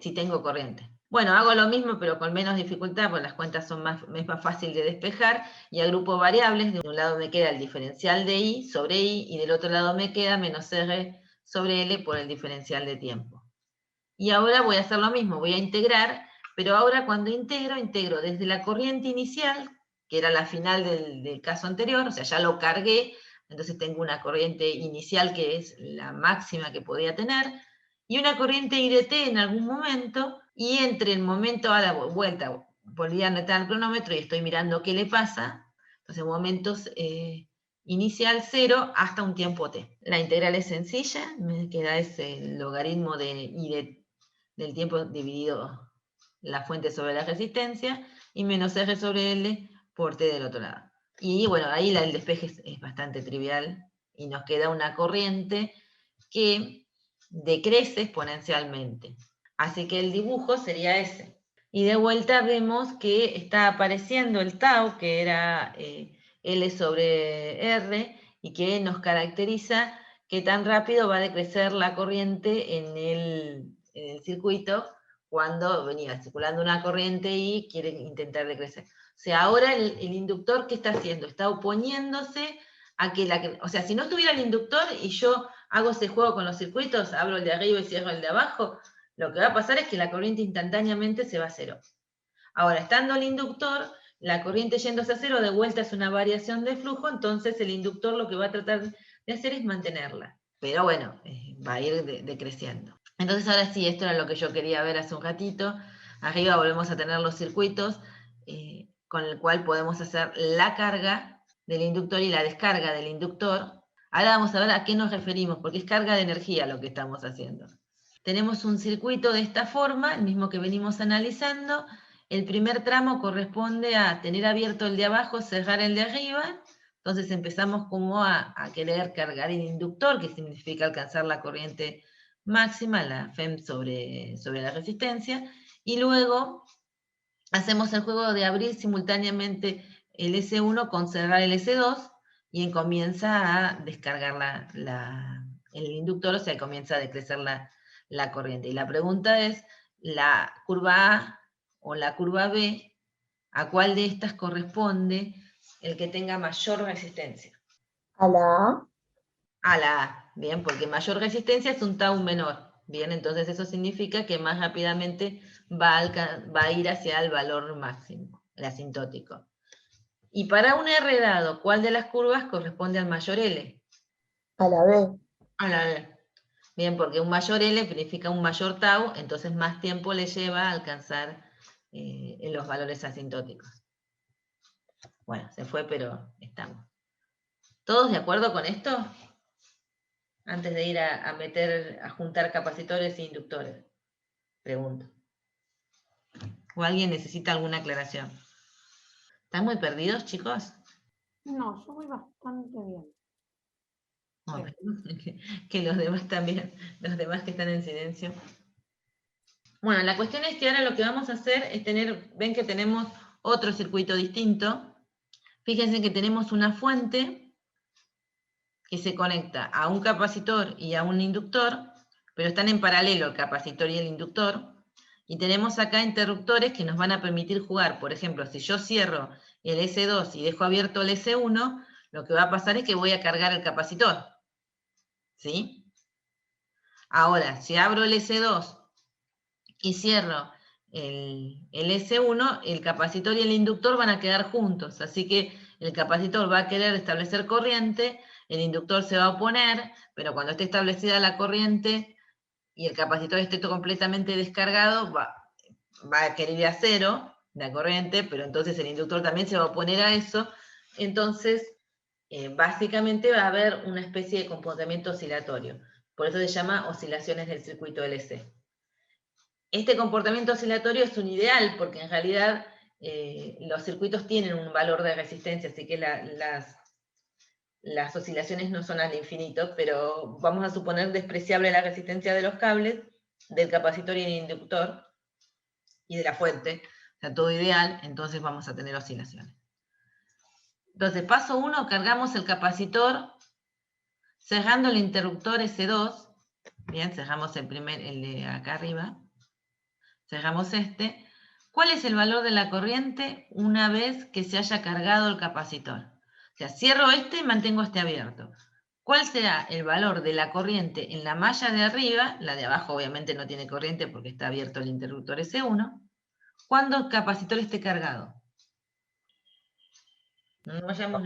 sí tengo corriente. Bueno, hago lo mismo, pero con menos dificultad, porque las cuentas es más fácil de despejar, y agrupo variables. De un lado me queda el diferencial de I sobre I, y del otro lado me queda menos R sobre L por el diferencial de tiempo. Y ahora voy a hacer lo mismo, voy a integrar, pero ahora cuando integro desde la corriente inicial, que era la final del caso anterior, o sea, ya lo cargué, entonces tengo una corriente inicial que es la máxima que podía tener, y una corriente IDT en algún momento, y entre el momento a la vuelta, volví a anotar el cronómetro y estoy mirando qué le pasa, entonces momentos inicial 0 hasta un tiempo t. La integral es sencilla, me queda ese logaritmo del tiempo dividido la fuente sobre la resistencia, y menos R sobre L por t del otro lado. Y bueno, ahí el despeje es bastante trivial, y nos queda una corriente que decrece exponencialmente. Así que el dibujo sería ese. Y de vuelta vemos que está apareciendo el tau, que era L sobre R, y que nos caracteriza qué tan rápido va a decrecer la corriente en el circuito cuando venía circulando una corriente y quiere intentar decrecer. O sea, ahora el inductor, ¿qué está haciendo? Está oponiéndose a que o sea, si no estuviera el inductor y yo hago ese juego con los circuitos, abro el de arriba y cierro el de abajo, lo que va a pasar es que la corriente instantáneamente se va a cero. Ahora, estando el inductor, la corriente yéndose a cero, de vuelta es una variación de flujo, entonces el inductor lo que va a tratar de hacer es mantenerla. Pero bueno, va a ir decreciendo. Entonces ahora sí, esto era lo que yo quería ver hace un ratito. Arriba volvemos a tener los circuitos con el cual podemos hacer la carga del inductor y la descarga del inductor. Ahora vamos a ver a qué nos referimos, porque es carga de energía lo que estamos haciendo. Tenemos un circuito de esta forma, el mismo que venimos analizando. El primer tramo corresponde a tener abierto el de abajo, cerrar el de arriba. Entonces empezamos como a querer cargar el inductor, que significa alcanzar la corriente máxima, la FEM sobre la resistencia. Y luego hacemos el juego de abrir simultáneamente el S1 con cerrar el S2, y comienza a descargar el inductor, o sea, comienza a decrecer la corriente. Y la pregunta es, la curva A o la curva B, ¿a cuál de estas corresponde el que tenga mayor resistencia? A la A. A la A, bien, porque mayor resistencia es un tau menor. Bien, entonces eso significa que más rápidamente va a ir hacia el valor máximo, el asintótico. Y para un R dado, ¿cuál de las curvas corresponde al mayor L? A la B. A la B. Bien, porque un mayor L significa un mayor tau, entonces más tiempo le lleva a alcanzar los valores asintóticos. Bueno, se fue, pero estamos. ¿Todos de acuerdo con esto? Antes de ir a juntar capacitores e inductores. Pregunto. ¿O alguien necesita alguna aclaración? ¿Están muy perdidos, chicos? No, yo voy bastante bien. Bueno, que los demás también, los demás que están en silencio. Bueno, la cuestión es que ahora lo que vamos a hacer es ven que tenemos otro circuito distinto. Fíjense que tenemos una fuente que se conecta a un capacitor y a un inductor, pero están en paralelo el capacitor y el inductor. Y tenemos acá interruptores que nos van a permitir jugar. Por ejemplo, si yo cierro el S2 y dejo abierto el S1, lo que va a pasar es que voy a cargar el capacitor. ¿Sí? Ahora, si abro el S2 y cierro el S1, el capacitor y el inductor van a quedar juntos. Así que el capacitor va a querer establecer corriente, el inductor se va a oponer, pero cuando esté establecida la corriente y el capacitor esté completamente descargado, va a querer ir a cero la corriente, pero entonces el inductor también se va a oponer a eso. Entonces, básicamente va a haber una especie de comportamiento oscilatorio. Por eso se llama oscilaciones del circuito LC. Este comportamiento oscilatorio es un ideal, porque en realidad los circuitos tienen un valor de resistencia, así que las oscilaciones no son al infinito, pero vamos a suponer despreciable la resistencia de los cables, del capacitor y el inductor, y de la fuente, o sea, todo ideal, entonces vamos a tener oscilaciones. Entonces, paso 1, cargamos el capacitor, cerrando el interruptor S2, bien, cerramos el de acá arriba, cerramos este. ¿Cuál es el valor de la corriente una vez que se haya cargado el capacitor? O sea, cierro este y mantengo este abierto. ¿Cuál será el valor de la corriente en la malla de arriba? La de abajo obviamente no tiene corriente porque está abierto el interruptor S1. Cuando el capacitor esté cargado. No vayamos...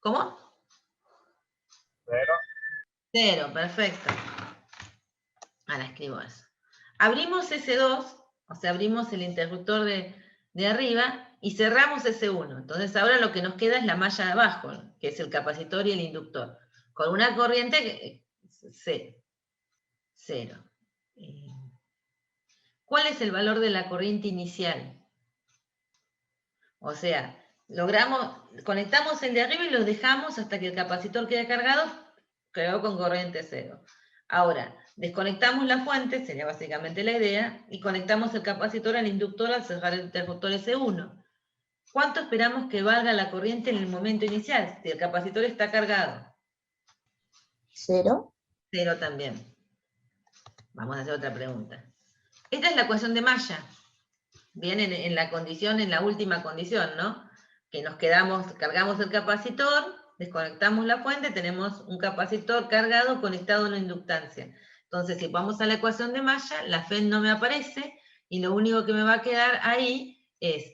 ¿Cómo? 0. 0, perfecto. Ahora escribo eso. Abrimos S2, o sea, abrimos el interruptor de arriba y cerramos S1. Entonces ahora lo que nos queda es la malla de abajo, que es el capacitor y el inductor, con una corriente que es 0. ¿Cuál es el valor de la corriente inicial? O sea, conectamos el de arriba y lo dejamos hasta que el capacitor quede cargado, quedó con corriente 0. Ahora, desconectamos la fuente, sería básicamente la idea, y conectamos el capacitor al inductor al cerrar el interruptor S1. ¿Cuánto esperamos que valga la corriente en el momento inicial? Si el capacitor está cargado. 0. 0 también. Vamos a hacer otra pregunta. Esta es la ecuación de malla. Viene en la condición, en la última condición, ¿no? Que nos quedamos, cargamos el capacitor, desconectamos la fuente, tenemos un capacitor cargado conectado a una inductancia. Entonces, si vamos a la ecuación de malla, la FEN no me aparece, y lo único que me va a quedar ahí es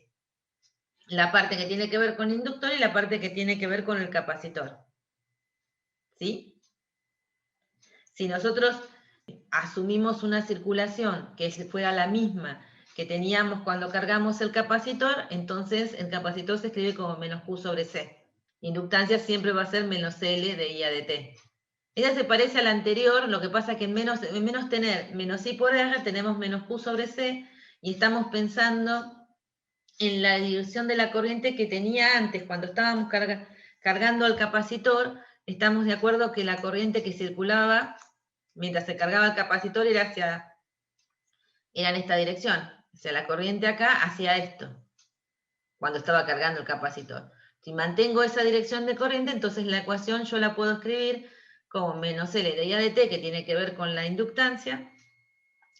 la parte que tiene que ver con el inductor y la parte que tiene que ver con el capacitor. ¿Sí? Si nosotros asumimos una circulación que fuera la misma que teníamos cuando cargamos el capacitor, entonces el capacitor se escribe como menos Q sobre C. Inductancia siempre va a ser menos L de I a de T. Ella se parece a la anterior, lo que pasa es que en menos tener menos I por R, tenemos menos Q sobre C, y estamos pensando en la dirección de la corriente que tenía antes, cuando estábamos cargando al capacitor. Estamos de acuerdo que la corriente que circulaba mientras se cargaba el capacitor era en esta dirección. O sea, la corriente acá hacía esto, cuando estaba cargando el capacitor. Si mantengo esa dirección de corriente, entonces la ecuación yo la puedo escribir como menos L de I a de T, que tiene que ver con la inductancia,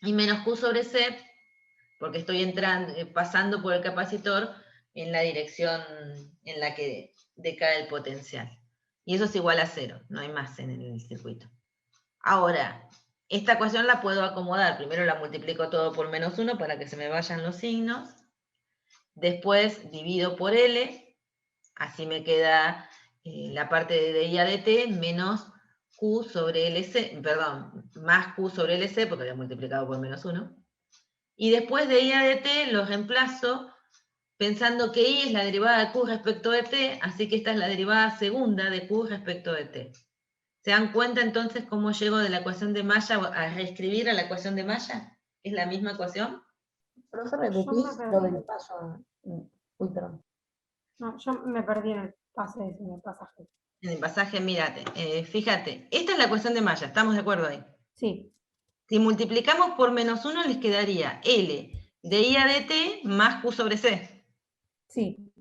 y menos Q sobre C, porque estoy pasando por el capacitor en la dirección en la que decae el potencial. Y eso es igual a 0, no hay más en el circuito. Ahora, esta ecuación la puedo acomodar. Primero la multiplico todo por menos 1 para que se me vayan los signos. Después divido por L, así me queda la parte de I a de T menos Q sobre LC, perdón, más Q sobre LC, porque había multiplicado por menos 1. Y después de I a de T lo reemplazo pensando que I es la derivada de Q respecto de T, así que esta es la derivada segunda de Q respecto de T. ¿Se dan cuenta entonces cómo llego de la ecuación de malla a reescribir a la ecuación de malla? ¿Es la misma ecuación? Profe, Yo me repetís perdí. lo del paso. Uy, perdón. No, yo me perdí en el pasaje. En el pasaje, mírate, fíjate, esta es la ecuación de malla, ¿estamos de acuerdo ahí? Sí, Si multiplicamos por menos 1 les quedaría L de I a de T más Q sobre C. sí,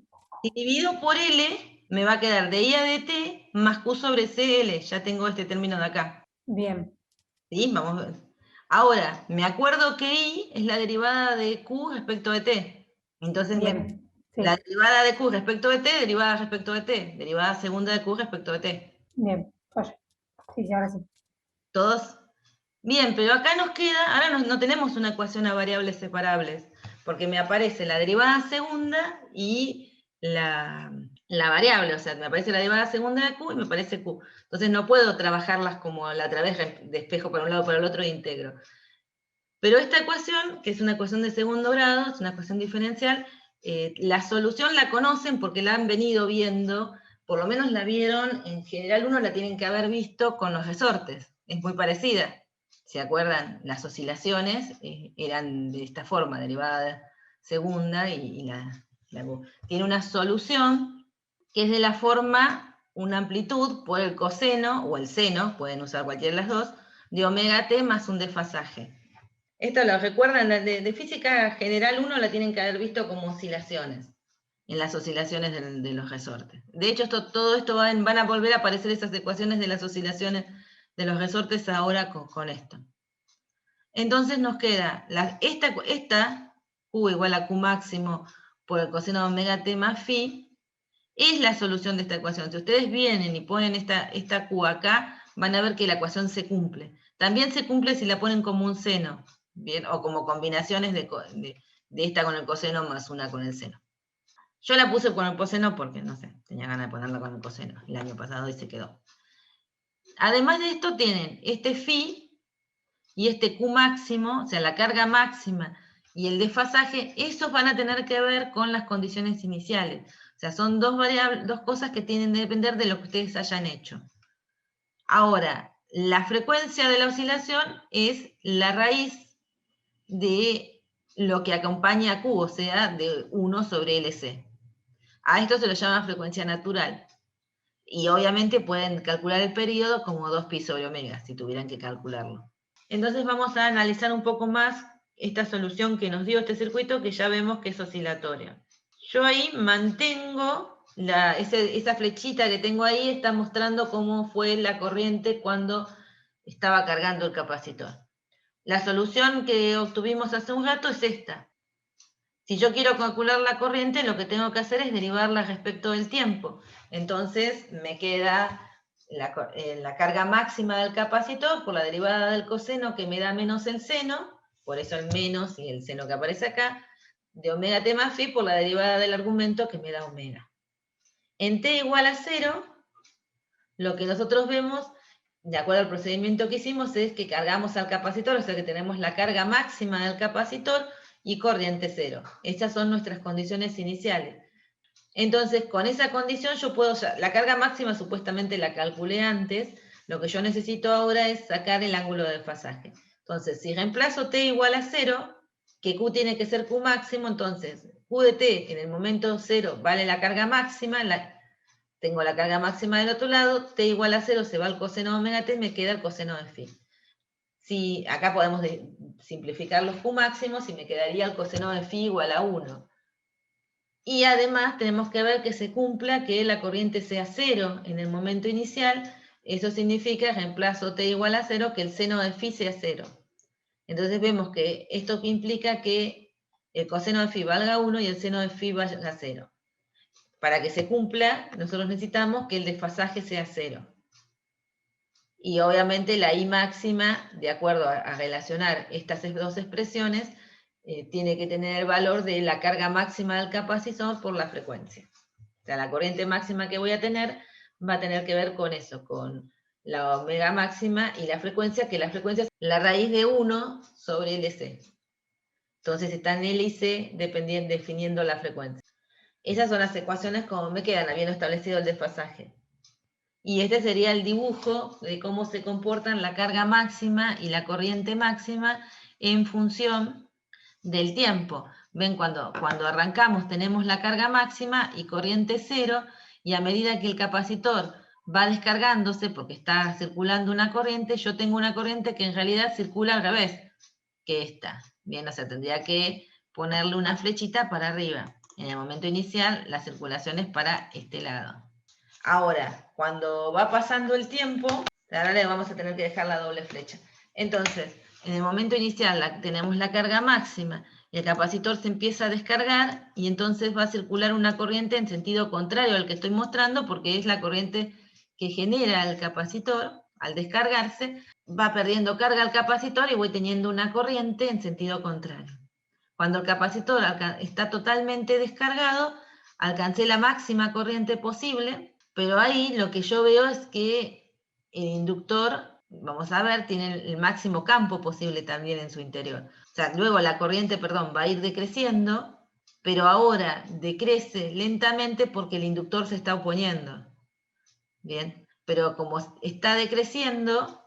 Si divido por L, me va a quedar de I a de T más Q sobre CL. Ya tengo este término de acá. bien, ¿Sí? Vamos a ver. Ahora, me acuerdo que I es la derivada de Q respecto de T. Entonces, bien, sí, la derivada de Q respecto de T, derivada respecto de T. Derivada segunda de Q respecto de T. bien, falla. Sí, ahora sí. ¿Todos? Bien, pero acá nos queda, ahora no tenemos una ecuación a variables separables, porque me aparece la derivada segunda y la variable, o sea, me aparece la derivada segunda de Q y me aparece Q. Entonces no puedo trabajarlas como la otra vez, despejo para un lado para el otro e integro. Pero esta ecuación, que es una ecuación de segundo grado, es una ecuación diferencial, la solución la conocen porque la han venido viendo, por lo menos la vieron, en general uno la tienen que haber visto con los resortes, es muy parecida. ¿Se acuerdan? Las oscilaciones eran de esta forma, derivada segunda y tiene una solución que es de la forma, una amplitud por el coseno, o el seno, pueden usar cualquiera de las dos, de omega t más un desfasaje. Esto lo recuerdan, de física general 1 la tienen que haber visto como oscilaciones, en las oscilaciones de los resortes. De hecho, todo esto van a volver a aparecer esas ecuaciones de las oscilaciones de los resortes ahora con esto. Entonces nos queda esta Q igual a Q máximo por el coseno de omega t más phi, es la solución de esta ecuación. Si ustedes vienen y ponen esta Q acá, van a ver que la ecuación se cumple. También se cumple si la ponen como un seno, ¿bien? O como combinaciones de esta con el coseno más una con el seno. Yo la puse con el coseno porque, no sé, tenía ganas de ponerla con el coseno el año pasado y se quedó. Además de esto tienen este phi y este Q máximo, o sea, la carga máxima y el desfasaje, esos van a tener que ver con las condiciones iniciales. O sea, son dos cosas que tienen que depender de lo que ustedes hayan hecho. Ahora, la frecuencia de la oscilación es la raíz de lo que acompaña a Q, o sea, de 1 sobre LC. A esto se lo llama frecuencia natural. Y obviamente pueden calcular el periodo como 2pi sobre omega, si tuvieran que calcularlo. Entonces vamos a analizar un poco más esta solución que nos dio este circuito, que ya vemos que es oscilatoria. Yo ahí mantengo, esa flechita que tengo ahí está mostrando cómo fue la corriente cuando estaba cargando el capacitor. La solución que obtuvimos hace un rato es esta. Si yo quiero calcular la corriente, lo que tengo que hacer es derivarla respecto del tiempo. Entonces me queda la carga máxima del capacitor por la derivada del coseno que me da menos el seno, por eso el menos y el seno que aparece acá, de omega t más phi por la derivada del argumento que me da omega. En t igual a 0, lo que nosotros vemos, de acuerdo al procedimiento que hicimos, es que cargamos al capacitor, o sea que tenemos la carga máxima del capacitor y corriente 0. Estas son nuestras condiciones iniciales. Entonces, con esa condición yo puedo, la carga máxima supuestamente la calculé antes, lo que yo necesito ahora es sacar el ángulo de desfasaje. Entonces, si reemplazo t igual a 0, que q tiene que ser q máximo, entonces q de t en el momento 0 vale la carga máxima, tengo la carga máxima del otro lado, t igual a 0 se va al coseno de omega t, me queda el coseno de phi. Si acá podemos simplificar los q máximos y me quedaría el coseno de phi igual a 1. Y además tenemos que ver que se cumpla que la corriente sea 0 en el momento inicial. Eso significa, reemplazo t igual a 0, que el seno de phi sea 0. Entonces vemos que esto implica que el coseno de phi valga 1 y el seno de phi valga 0. Para que se cumpla, nosotros necesitamos que el desfasaje sea 0. Y obviamente la I máxima, de acuerdo a relacionar estas dos expresiones, tiene que tener el valor de la carga máxima del capacitor por la frecuencia. O sea, la corriente máxima que voy a tener va a tener que ver con eso, con la omega máxima y la frecuencia, que la frecuencia es la raíz de 1 sobre LC. Entonces están L y C definiendo la frecuencia. Esas son las ecuaciones como me quedan, habiendo establecido el desfasaje. Y este sería el dibujo de cómo se comportan la carga máxima y la corriente máxima en función del tiempo. Ven, cuando arrancamos tenemos la carga máxima y corriente 0, y a medida que el capacitor va descargándose, porque está circulando una corriente, yo tengo una corriente que en realidad circula al revés que esta. Bien, o sea, tendría que ponerle una flechita para arriba. En el momento inicial, la circulación es para este lado. Ahora, cuando va pasando el tiempo, ahora le vamos a tener que dejar la doble flecha. Entonces, en el momento inicial tenemos la carga máxima, y el capacitor se empieza a descargar, y entonces va a circular una corriente en sentido contrario al que estoy mostrando, porque es la corriente que genera el capacitor. Al descargarse, va perdiendo carga el capacitor y voy teniendo una corriente en sentido contrario. Cuando el capacitor está totalmente descargado, alcancé la máxima corriente posible, pero ahí lo que yo veo es que el inductor, vamos a ver, tiene el máximo campo posible también en su interior. O sea, luego la corriente, va a ir decreciendo, pero ahora decrece lentamente porque el inductor se está oponiendo. Bien, pero como está decreciendo,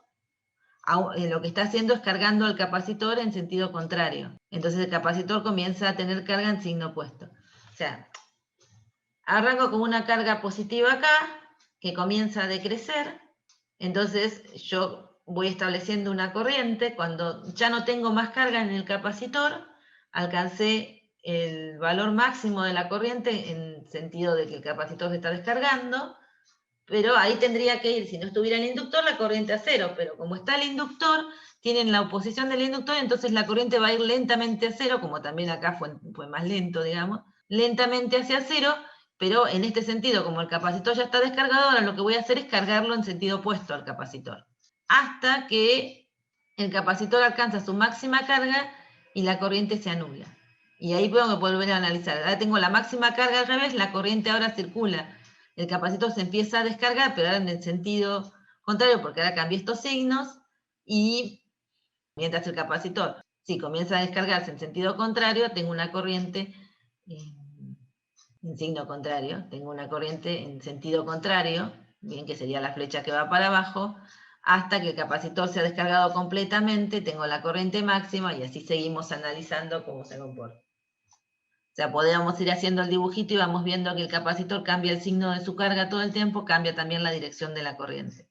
lo que está haciendo es cargando al capacitor en sentido contrario. Entonces el capacitor comienza a tener carga en signo opuesto. O sea, arranco con una carga positiva acá, que comienza a decrecer. Entonces yo voy estableciendo una corriente. Cuando ya no tengo más carga en el capacitor, alcancé el valor máximo de la corriente en sentido de que el capacitor se está descargando. Pero ahí tendría que ir, si no estuviera el inductor, la corriente a 0, pero como está el inductor, tienen la oposición del inductor, entonces la corriente va a ir lentamente a 0, como también acá fue más lento, digamos, lentamente hacia 0, Pero en este sentido, como el capacitor ya está descargado, ahora lo que voy a hacer es cargarlo en sentido opuesto al capacitor. Hasta que el capacitor alcanza su máxima carga y la corriente se anula. Y ahí tengo que volver a analizar. Ahora tengo la máxima carga al revés, la corriente ahora circula. El capacitor se empieza a descargar, pero ahora en el sentido contrario, porque ahora cambié estos signos, y mientras el capacitor, si comienza a descargarse en sentido contrario, tengo una corriente en signo contrario, tengo una corriente en sentido contrario, bien que sería la flecha que va para abajo, hasta que el capacitor se ha descargado completamente, tengo la corriente máxima y así seguimos analizando cómo se comporta. O sea, podríamos ir haciendo el dibujito y vamos viendo que el capacitor cambia el signo de su carga todo el tiempo, cambia también la dirección de la corriente.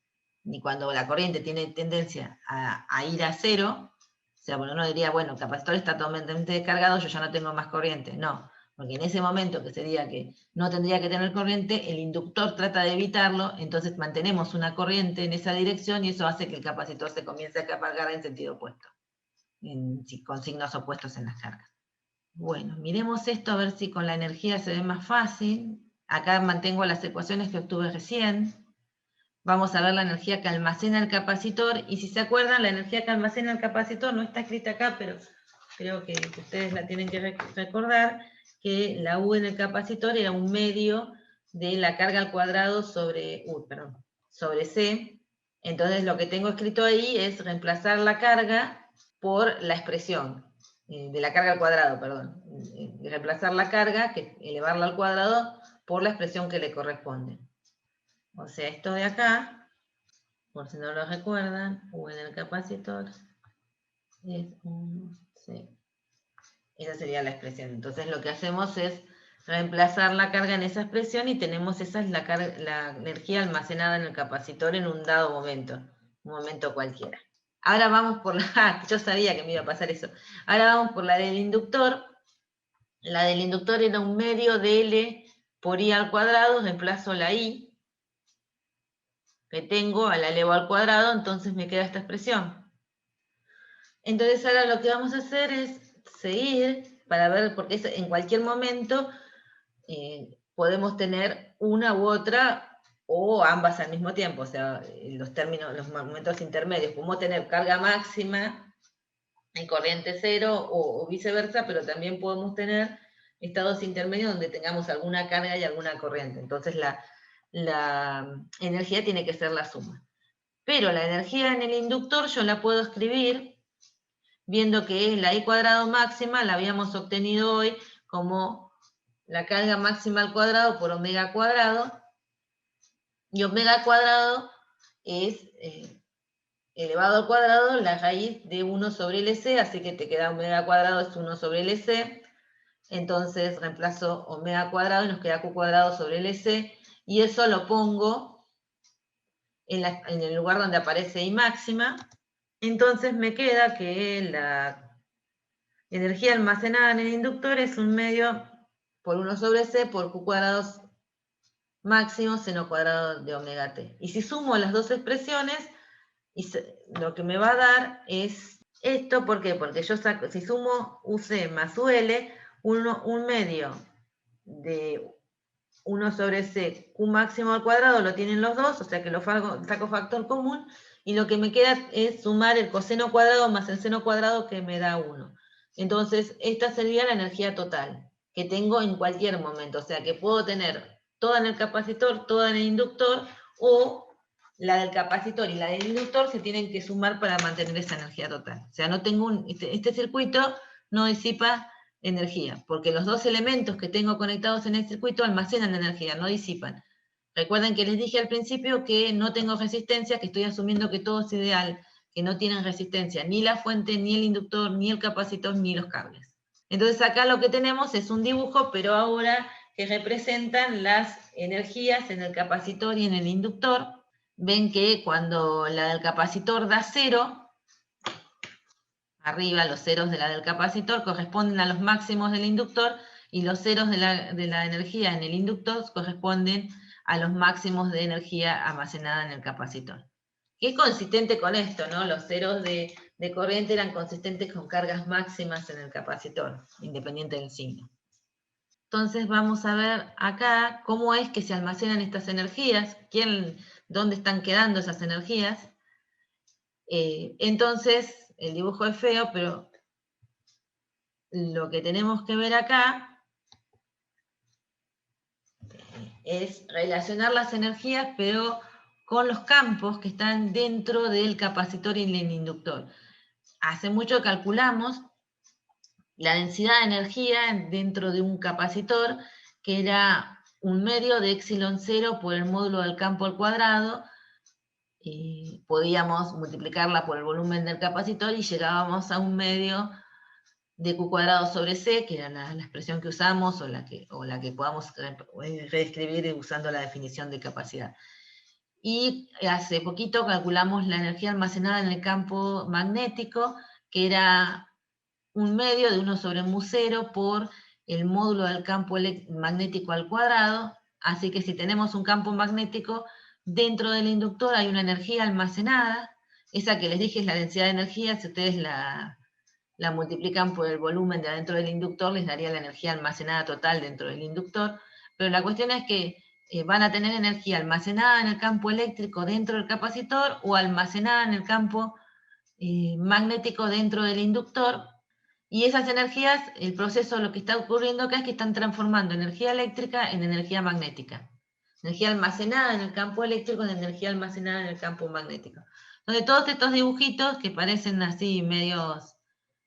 Y cuando la corriente tiene tendencia a ir a cero, o sea, bueno, uno diría, bueno, el capacitor está totalmente descargado, yo ya no tengo más corriente. No, porque en ese momento, que sería que no tendría que tener corriente, el inductor trata de evitarlo, entonces mantenemos una corriente en esa dirección y eso hace que el capacitor se comience a cargar en sentido opuesto, con signos opuestos en las cargas. Bueno, miremos esto a ver si con la energía se ve más fácil. Acá mantengo las ecuaciones que obtuve recién. Vamos a ver la energía que almacena el capacitor, y si se acuerdan, la energía que almacena el capacitor no está escrita acá, pero creo que ustedes la tienen que recordar, que la U en el capacitor era un medio de la carga al cuadrado sobre C. Entonces lo que tengo escrito ahí es reemplazar la carga por la expresión de la carga al cuadrado, perdón. Reemplazar la carga, elevarla al cuadrado, por la expresión que le corresponde. O sea, esto de acá, por si no lo recuerdan, U en el capacitor es 1C. Esa sería la expresión. Entonces lo que hacemos es reemplazar la carga en esa expresión y tenemos esa es la energía almacenada en el capacitor en un dado momento, un momento cualquiera. Ahora vamos por la... yo sabía que me iba a pasar eso. Ahora vamos por la del inductor. La del inductor era un medio de L por I al cuadrado, reemplazo la I que tengo, la elevo al cuadrado, entonces me queda esta expresión. Entonces ahora lo que vamos a hacer es seguir para ver, porque en cualquier momento podemos tener una u otra o ambas al mismo tiempo, o sea, los momentos intermedios, podemos tener carga máxima en corriente cero o viceversa, pero también podemos tener estados intermedios donde tengamos alguna carga y alguna corriente. Entonces la energía tiene que ser la suma. Pero la energía en el inductor yo la puedo escribir viendo que la I cuadrado máxima la habíamos obtenido hoy como la carga máxima al cuadrado por omega cuadrado, y omega cuadrado es elevado al cuadrado la raíz de 1 sobre LC, así que te queda omega cuadrado es 1 sobre LC, entonces reemplazo omega cuadrado y nos queda Q cuadrado sobre LC, y eso lo pongo en el lugar donde aparece I máxima. Entonces me queda que la energía almacenada en el inductor es un medio por 1 sobre C por Q cuadrado máximo seno cuadrado de omega t. Y si sumo las dos expresiones, lo que me va a dar es esto. ¿Por qué? Porque yo saco, si sumo UC más UL, un medio de 1 sobre C, Q máximo al cuadrado lo tienen los dos, o sea que saco factor común, y lo que me queda es sumar el coseno cuadrado más el seno cuadrado que me da 1. Entonces, esta sería la energía total que tengo en cualquier momento, o sea que puedo tener toda en el capacitor, toda en el inductor, o la del capacitor y la del inductor se tienen que sumar para mantener esa energía total. O sea, no tengo este circuito no disipa energía, porque los dos elementos que tengo conectados en el circuito almacenan energía, no disipan. Recuerden que les dije al principio que no tengo resistencia, que estoy asumiendo que todo es ideal, que no tienen resistencia ni la fuente, ni el inductor, ni el capacitor, ni los cables. Entonces acá lo que tenemos es un dibujo, pero ahora que representan las energías en el capacitor y en el inductor. Ven que cuando la del capacitor da 0, arriba los ceros de la del capacitor corresponden a los máximos del inductor, y los ceros de la energía en el inductor corresponden a los máximos de energía almacenada en el capacitor. Que es consistente con esto, ¿no? Los ceros de corriente eran consistentes con cargas máximas en el capacitor, independiente del signo. Entonces vamos a ver acá cómo es que se almacenan estas energías, dónde están quedando esas energías. Entonces, el dibujo es feo, pero lo que tenemos que ver acá es relacionar las energías, pero con los campos que están dentro del capacitor y el inductor. Hace mucho calculamos la densidad de energía dentro de un capacitor, que era 1/2 de epsilon 0 por el módulo del campo al cuadrado, y podíamos multiplicarla por el volumen del capacitor y llegábamos a 1/2 de Q cuadrado sobre C, que era la expresión que usamos, o la que podamos reescribir usando la definición de capacidad. Y hace poquito calculamos la energía almacenada en el campo magnético, que era 1/2 de 1 sobre mu 0 por el módulo del campo magnético al cuadrado. Así que si tenemos un campo magnético, dentro del inductor hay una energía almacenada. Esa que les dije es la densidad de energía. Si ustedes la multiplican por el volumen de adentro del inductor, les daría la energía almacenada total dentro del inductor. Pero la cuestión es que van a tener energía almacenada en el campo eléctrico dentro del capacitor, o almacenada en el campo magnético dentro del inductor. Y esas energías, el proceso, lo que está ocurriendo acá es que están transformando energía eléctrica en energía magnética. Energía almacenada en el campo eléctrico en energía almacenada en el campo magnético. Donde todos estos dibujitos, que parecen así medios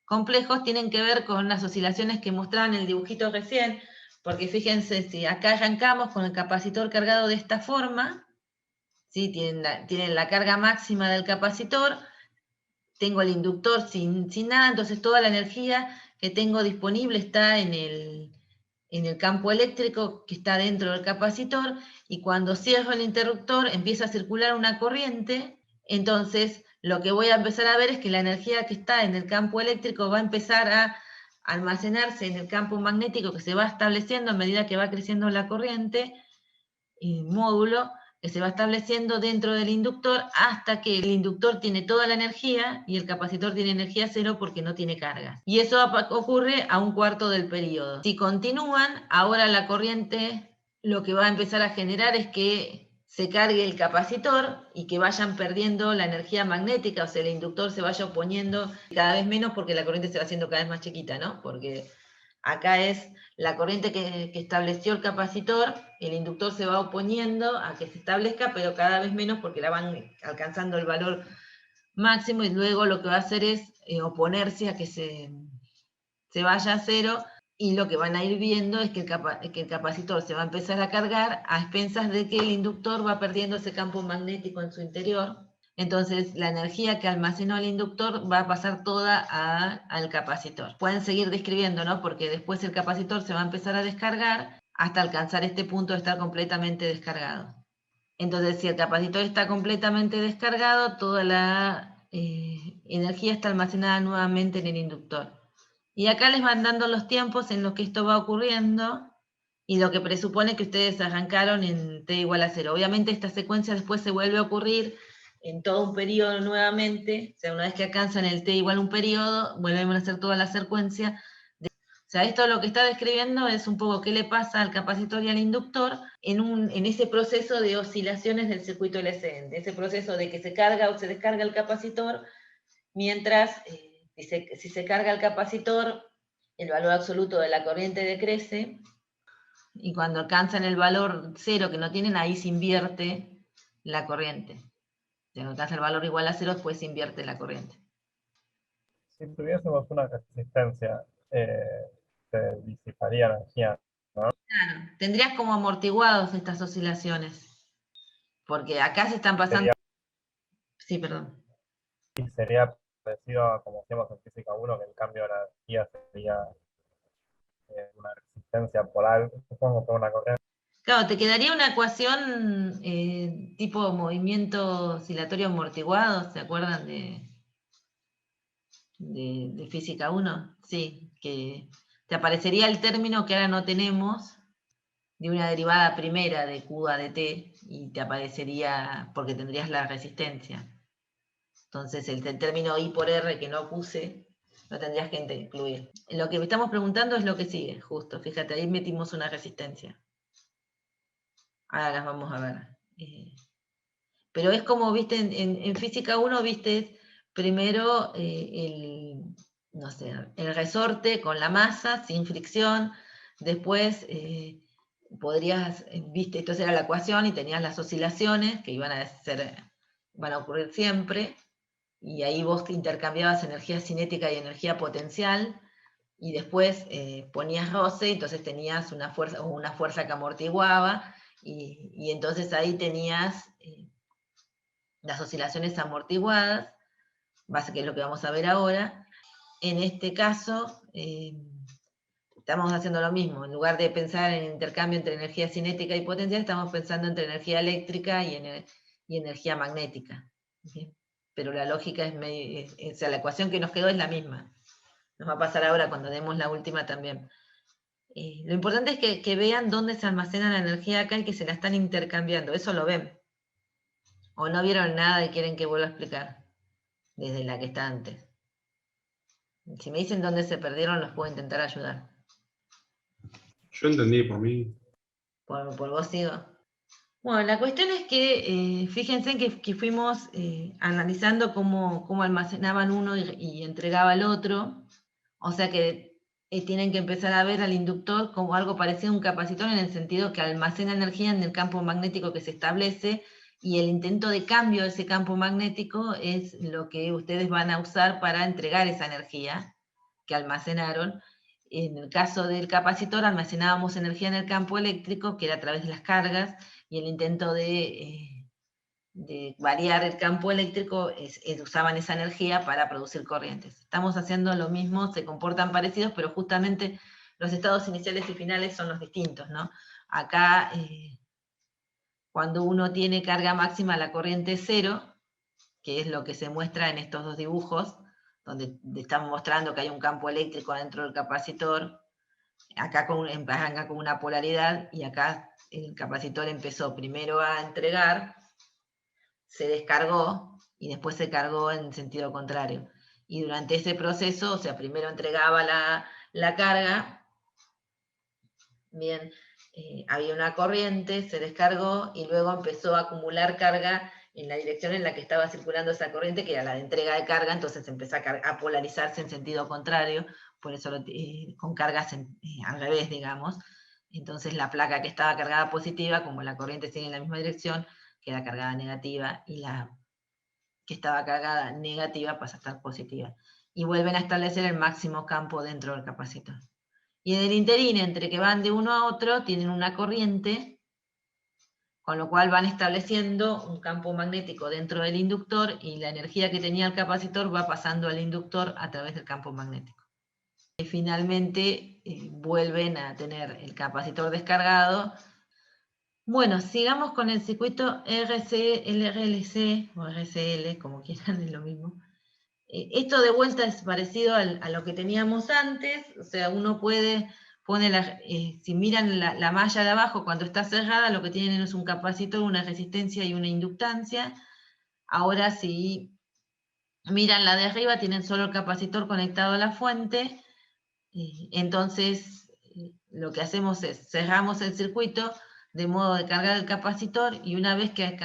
complejos, tienen que ver con las oscilaciones que mostraban en el dibujito recién, porque fíjense, si acá arrancamos con el capacitor cargado de esta forma, ¿sí? Tienen la carga máxima del capacitor, tengo el inductor sin nada, entonces toda la energía que tengo disponible está en el campo eléctrico que está dentro del capacitor, y cuando cierro el interruptor empieza a circular una corriente. Entonces lo que voy a empezar a ver es que la energía que está en el campo eléctrico va a empezar a almacenarse en el campo magnético, que se va estableciendo a medida que va creciendo la corriente, módulo, que se va estableciendo dentro del inductor, hasta que el inductor tiene toda la energía y el capacitor tiene energía cero porque no tiene carga. Y eso ocurre a 1/4 del periodo. Si continúan, ahora la corriente lo que va a empezar a generar es que se cargue el capacitor y que vayan perdiendo la energía magnética, o sea, el inductor se vaya oponiendo cada vez menos porque la corriente se va haciendo cada vez más chiquita, ¿no? Porque acá es la corriente que estableció el capacitor, el inductor se va oponiendo a que se establezca, pero cada vez menos porque la van alcanzando el valor máximo, y luego lo que va a hacer es oponerse a que se vaya a cero, y lo que van a ir viendo es que el capacitor se va a empezar a cargar a expensas de que el inductor va perdiendo ese campo magnético en su interior. Entonces la energía que almacenó el inductor va a pasar toda al capacitor. Pueden seguir describiendo, ¿no? Porque después el capacitor se va a empezar a descargar hasta alcanzar este punto de estar completamente descargado. Entonces, si el capacitor está completamente descargado, toda la energía está almacenada nuevamente en el inductor. Y acá les van dando los tiempos en los que esto va ocurriendo, y lo que presupone que ustedes arrancaron en t igual a 0. Obviamente esta secuencia después se vuelve a ocurrir en todo un periodo nuevamente. O sea, una vez que alcanzan el t igual a un periodo, volvemos a hacer toda la secuencia. O sea, esto lo que está describiendo es un poco qué le pasa al capacitor y al inductor en ese proceso de oscilaciones del circuito LCN, ese proceso de que se carga o se descarga el capacitor, mientras si se carga el capacitor, el valor absoluto de la corriente decrece, y cuando alcanzan el valor 0 que no tienen, ahí se invierte la corriente. Si alcanza el valor igual a 0, después se invierte la corriente. Si tuviésemos una resistencia, se disiparía energía. Claro, tendrías como amortiguados estas oscilaciones, porque acá se están pasando... Sí, perdón. Y sería parecido a como hacíamos en física 1, que el cambio de la energía sería una resistencia por algo, supongo que una corriente. Claro, te quedaría una ecuación tipo movimiento oscilatorio amortiguado, ¿se acuerdan de física 1? Sí, que te aparecería el término que ahora no tenemos, de una derivada primera de Q a dt, y te aparecería, porque tendrías la resistencia. Entonces el término I por R que no puse, lo tendrías que incluir. Lo que me estamos preguntando es lo que sigue, justo, fíjate, ahí metimos una resistencia. Ahora las vamos a ver. Pero es como, viste, en física 1, viste, primero no sé, el resorte con la masa, sin fricción, después podrías, viste, entonces era la ecuación y tenías las oscilaciones que van a ocurrir siempre, y ahí vos intercambiabas energía cinética y energía potencial, y después ponías roce, entonces tenías una fuerza que amortiguaba, y entonces ahí tenías las oscilaciones amortiguadas, que es lo que vamos a ver ahora. En este caso, estamos haciendo lo mismo. En lugar de pensar en intercambio entre energía cinética y potencial, estamos pensando entre energía eléctrica y energía magnética. ¿Sí? Pero la lógica o sea, la ecuación que nos quedó es la misma. Nos va a pasar ahora cuando demos la última también. Lo importante es que vean dónde se almacena la energía acá y que se la están intercambiando. Eso lo ven. O no vieron nada y quieren que vuelva a explicar desde la que está antes. Si me dicen dónde se perdieron, los puedo intentar ayudar. Yo entendí por mí. Por vos sigo. Bueno, la cuestión es que fíjense que fuimos analizando cómo almacenaban uno y entregaba el otro. O sea que tienen que empezar a ver al inductor como algo parecido a un capacitor en el sentido que almacena energía en el campo magnético que se establece, y el intento de cambio de ese campo magnético es lo que ustedes van a usar para entregar esa energía que almacenaron. En el caso del capacitor almacenábamos energía en el campo eléctrico, que era a través de las cargas, y el intento de variar el campo eléctrico usaban esa energía para producir corrientes. Estamos haciendo lo mismo, se comportan parecidos, pero justamente los estados iniciales y finales son los distintos, ¿no? Acá, cuando uno tiene carga máxima, la corriente es cero, que es lo que se muestra en estos dos dibujos, donde estamos mostrando que hay un campo eléctrico dentro del capacitor, acá con una polaridad, y acá el capacitor empezó primero a entregar, se descargó y después se cargó en sentido contrario. Y durante ese proceso, o sea, primero entregaba la carga, bien, había una corriente, se descargó y luego empezó a acumular carga en la dirección en la que estaba circulando esa corriente, que era la de entrega de carga, entonces empezó a polarizarse en sentido contrario, por eso con cargas al revés, digamos. Entonces la placa que estaba cargada positiva, como la corriente sigue en la misma dirección, queda cargada negativa, y la que estaba cargada negativa pasa a estar positiva. Y vuelven a establecer el máximo campo dentro del capacitor. Y en el interín, entre que van de uno a otro, tienen una corriente, con lo cual van estableciendo un campo magnético dentro del inductor, y la energía que tenía el capacitor va pasando al inductor a través del campo magnético. Y finalmente vuelven a tener el capacitor descargado. Bueno, sigamos con el circuito RLC o RCL, como quieran, es lo mismo. Esto de vuelta es parecido a lo que teníamos antes, o sea, uno puede poner, si miran la malla de abajo, cuando está cerrada, lo que tienen es un capacitor, una resistencia y una inductancia. Ahora, si miran la de arriba, tienen solo el capacitor conectado a la fuente. Entonces, lo que hacemos es cerramos el circuito de modo de cargar el capacitor, y una vez que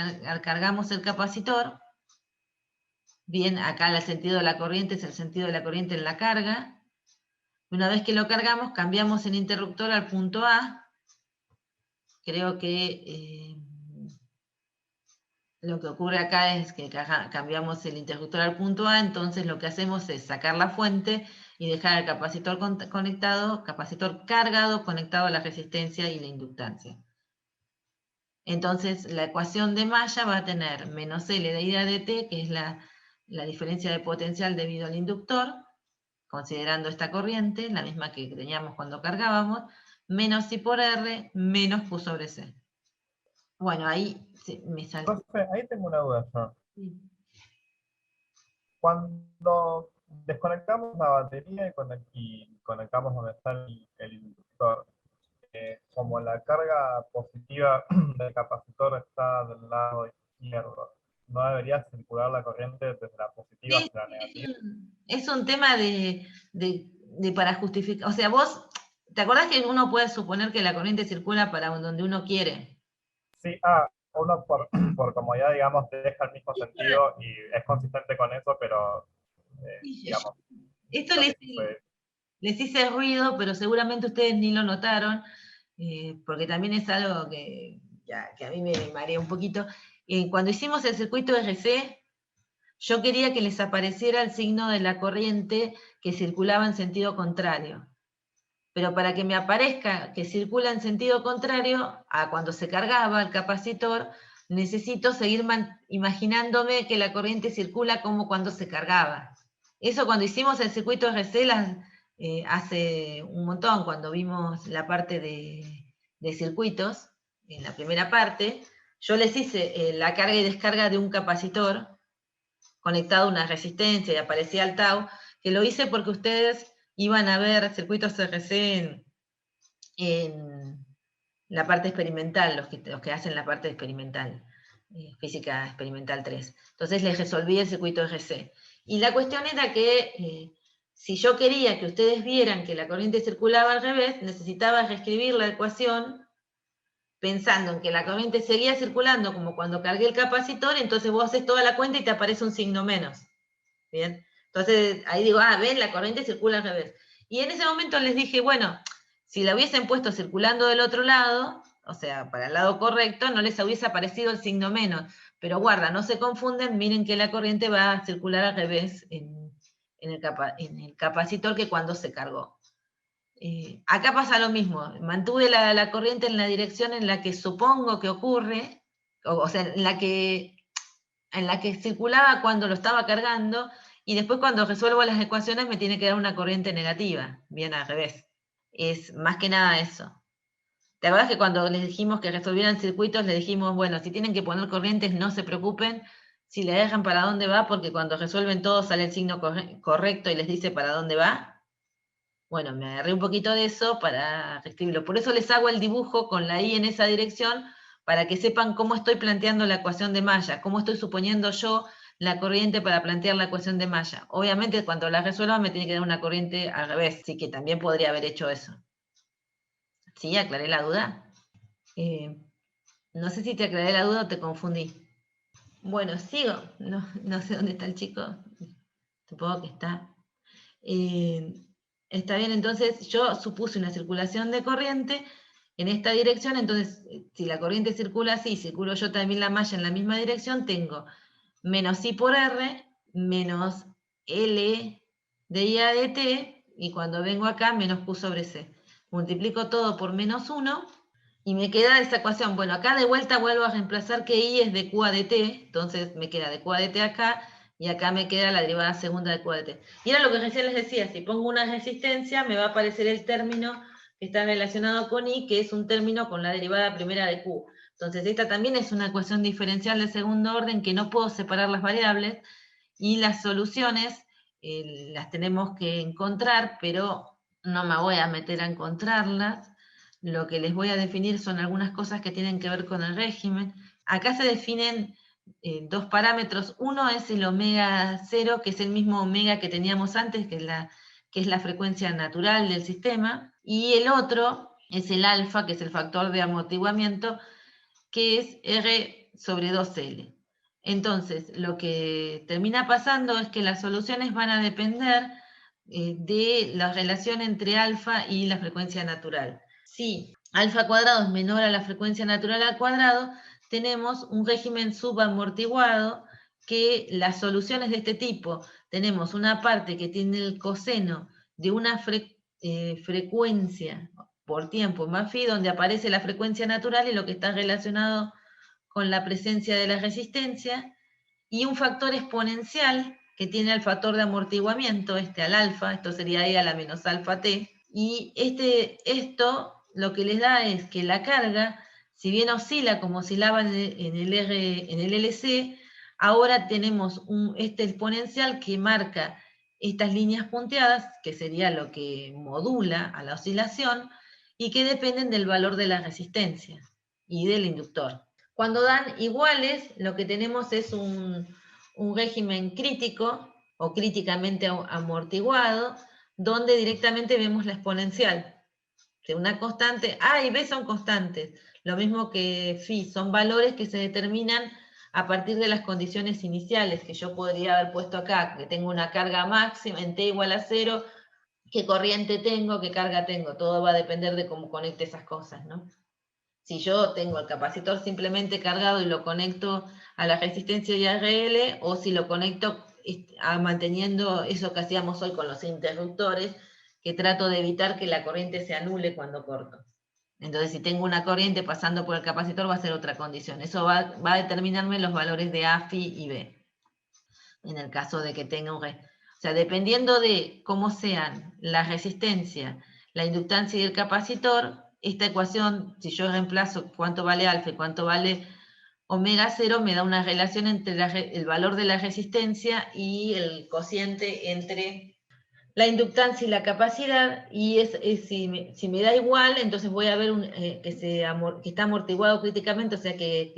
cargamos el capacitor, bien, acá el sentido de la corriente es el sentido de la corriente en la carga. Una vez que lo cargamos, cambiamos el interruptor al punto A. Creo que lo que ocurre acá es que cambiamos el interruptor al punto A, entonces lo que hacemos es sacar la fuente y dejar el capacitor capacitor cargado, conectado a la resistencia y la inductancia. Entonces la ecuación de malla va a tener menos L de ida de T, que es la diferencia de potencial debido al inductor, considerando esta corriente, la misma que teníamos cuando cargábamos, menos I por R, menos Q sobre C. Bueno, ahí me sale. Profe, ahí tengo una duda yo. Sí. Cuando desconectamos la batería y conectamos donde está el inductor, como la carga positiva del capacitor está del lado izquierdo, no debería circular la corriente desde la positiva Sí, hacia la negativa. es un tema de para justificar. O sea, vos, ¿te acordás que uno puede suponer que la corriente circula para donde uno quiere? Sí, uno por comodidad, digamos, deja el mismo sentido y es consistente con eso, pero, digamos, Esto lo les, que sucede. les hice ruido, pero seguramente ustedes ni lo notaron, porque también es algo que a mí me marea un poquito. Cuando hicimos el circuito RC, yo quería que les apareciera el signo de la corriente que circulaba en sentido contrario. Pero para que me aparezca que circula en sentido contrario a cuando se cargaba el capacitor, necesito seguir imaginándome que la corriente circula como cuando se cargaba. Eso cuando hicimos el circuito RC hace un montón, cuando vimos la parte de circuitos, en la primera parte, yo les hice la carga y descarga de un capacitor conectado a una resistencia y aparecía el tau, que lo hice porque ustedes iban a ver circuitos RC en la parte experimental, los que hacen la parte experimental, física experimental 3. Entonces les resolví el circuito RC. Y la cuestión era que si yo quería que ustedes vieran que la corriente circulaba al revés, necesitaba reescribir la ecuación pensando en que la corriente seguía circulando como cuando cargué el capacitor, entonces vos haces toda la cuenta y te aparece un signo menos. ¿Bien? Entonces ahí digo, ven, la corriente circula al revés. Y en ese momento les dije, bueno, si la hubiesen puesto circulando del otro lado, o sea, para el lado correcto, no les hubiese aparecido el signo menos. Pero guarda, no se confunden, miren que la corriente va a circular al revés en el capacitor que cuando se cargó. Acá pasa lo mismo, mantuve la corriente en la dirección en la que supongo que ocurre, o sea, en la que circulaba cuando lo estaba cargando, y después cuando resuelvo las ecuaciones me tiene que dar una corriente negativa, bien al revés. Es más que nada eso. ¿Te acuerdas que cuando les dijimos que resolvieran circuitos, les dijimos, bueno, si tienen que poner corrientes, no se preocupen si le dejan para dónde va, porque cuando resuelven todo sale el signo correcto y les dice para dónde va? Bueno, me agarré un poquito de eso para reescribirlo. Por eso les hago el dibujo con la I en esa dirección, para que sepan cómo estoy planteando la ecuación de malla, cómo estoy suponiendo yo la corriente para plantear la ecuación de malla. Obviamente, cuando la resuelva me tiene que dar una corriente al revés, así que también podría haber hecho eso. ¿Sí? ¿Aclaré la duda? No sé si te aclaré la duda o te confundí. Bueno, sigo. No sé dónde está el chico. Supongo que está. Está bien, entonces yo supuse una circulación de corriente en esta dirección, entonces si la corriente circula así, circulo yo también la malla en la misma dirección, tengo menos I por R, menos L de I a de T, y cuando vengo acá, menos Q sobre C. Multiplico todo por menos 1, y me queda esa ecuación. Bueno, acá de vuelta vuelvo a reemplazar que I es de Q a de T, entonces me queda de Q a de T acá, y acá me queda la derivada segunda de Q a de T. Y era lo que recién les decía, si pongo una resistencia, me va a aparecer el término que está relacionado con I, que es un término con la derivada primera de Q. Entonces esta también es una ecuación diferencial de segundo orden que no puedo separar las variables, y las soluciones las tenemos que encontrar, pero no me voy a meter a encontrarlas. Lo que les voy a definir son algunas cosas que tienen que ver con el régimen. Acá se definen dos parámetros. Uno es el omega 0, que es el mismo omega que teníamos antes, que es la frecuencia natural del sistema. Y el otro es el alfa, que es el factor de amortiguamiento, que es R sobre 2L. Entonces, lo que termina pasando es que las soluciones van a depender de la relación entre alfa y la frecuencia natural. Si alfa cuadrado es menor a la frecuencia natural al cuadrado, tenemos un régimen subamortiguado, que las soluciones de este tipo, tenemos una parte que tiene el coseno de una frecuencia por tiempo más phi, donde aparece la frecuencia natural y lo que está relacionado con la presencia de la resistencia, y un factor exponencial que tiene el factor de amortiguamiento, al alfa, esto sería E a la menos alfa t, y esto lo que les da es que la carga, si bien oscila como oscilaba en el LC, ahora tenemos este exponencial que marca estas líneas punteadas, que sería lo que modula a la oscilación, y que dependen del valor de la resistencia y del inductor. Cuando dan iguales, lo que tenemos es un régimen crítico o críticamente amortiguado, donde directamente vemos la exponencial. Que una constante, A y B son constantes, lo mismo que phi, son valores que se determinan a partir de las condiciones iniciales, que yo podría haber puesto acá, que tengo una carga máxima en t igual a 0, qué corriente tengo, qué carga tengo, todo va a depender de cómo conecte esas cosas, ¿no? Si yo tengo el capacitor simplemente cargado y lo conecto a la resistencia IRL, o si lo conecto manteniendo eso que hacíamos hoy con los interruptores, que trato de evitar que la corriente se anule cuando corto. Entonces, si tengo una corriente pasando por el capacitor, va a ser otra condición. Eso va a determinarme los valores de A, phi y B. En el caso de que tenga un... O sea, dependiendo de cómo sean la resistencia, la inductancia y el capacitor, esta ecuación, si yo reemplazo cuánto vale alfa y cuánto vale omega 0, me da una relación entre el valor de la resistencia y el cociente entre la inductancia y la capacidad, y si me da igual, entonces voy a ver que está amortiguado críticamente, o sea que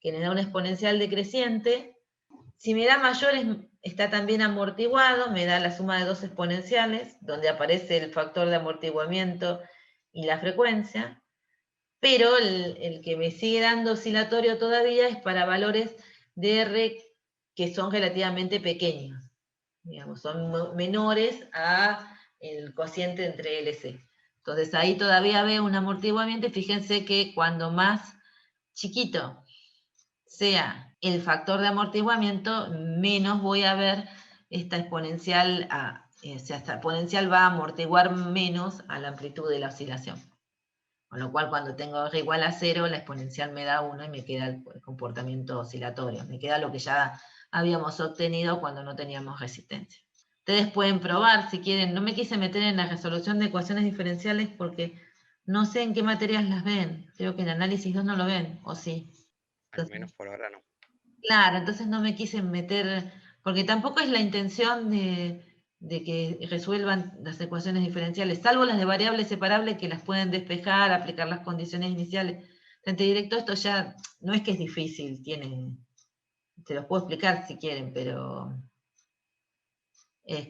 me da una exponencial decreciente. Si me da mayor, está también amortiguado, me da la suma de dos exponenciales, donde aparece el factor de amortiguamiento y la frecuencia, pero el que me sigue dando oscilatorio todavía es para valores de R que son relativamente pequeños, digamos, son menores a el cociente entre LC. Entonces ahí todavía veo un amortiguamiento, y fíjense que cuando más chiquito sea el factor de amortiguamiento, menos voy a ver esta exponencial, o sea, esta exponencial va a amortiguar menos a la amplitud de la oscilación. Con lo cual, cuando tengo R igual a 0, la exponencial me da 1 y me queda el comportamiento oscilatorio. Me queda lo que ya habíamos obtenido cuando no teníamos resistencia. Ustedes pueden probar si quieren. No me quise meter en la resolución de ecuaciones diferenciales porque no sé en qué materias las ven. Creo que en análisis 2 no lo ven, ¿o sí? Al menos por ahora no. Claro, entonces no me quise meter, porque tampoco es la intención de que resuelvan las ecuaciones diferenciales, salvo las de variables separables que las pueden despejar, aplicar las condiciones iniciales. Frente directo esto ya no es que es difícil, te los puedo explicar si quieren, pero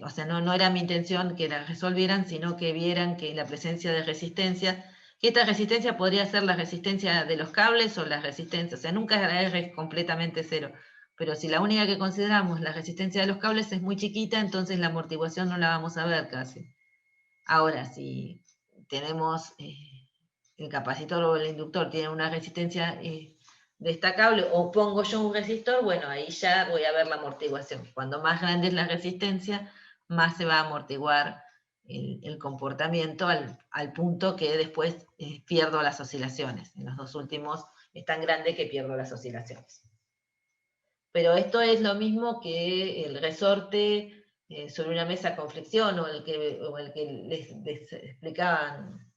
o sea, no era mi intención que las resolvieran, sino que vieran que la presencia de resistencia, que esta resistencia podría ser la resistencia de los cables o la resistencia, o sea, nunca la R es completamente cero, pero si la única que consideramos la resistencia de los cables es muy chiquita, entonces la amortiguación no la vamos a ver casi. Ahora, si tenemos el capacitor o el inductor tiene una resistencia destacable, o pongo yo un resistor, bueno, ahí ya voy a ver la amortiguación. Cuando más grande es la resistencia, más se va a amortiguar el comportamiento al punto que después pierdo las oscilaciones. En los dos últimos es tan grande que pierdo las oscilaciones. Pero esto es lo mismo que el resorte sobre una mesa con fricción, o el que les explicaban.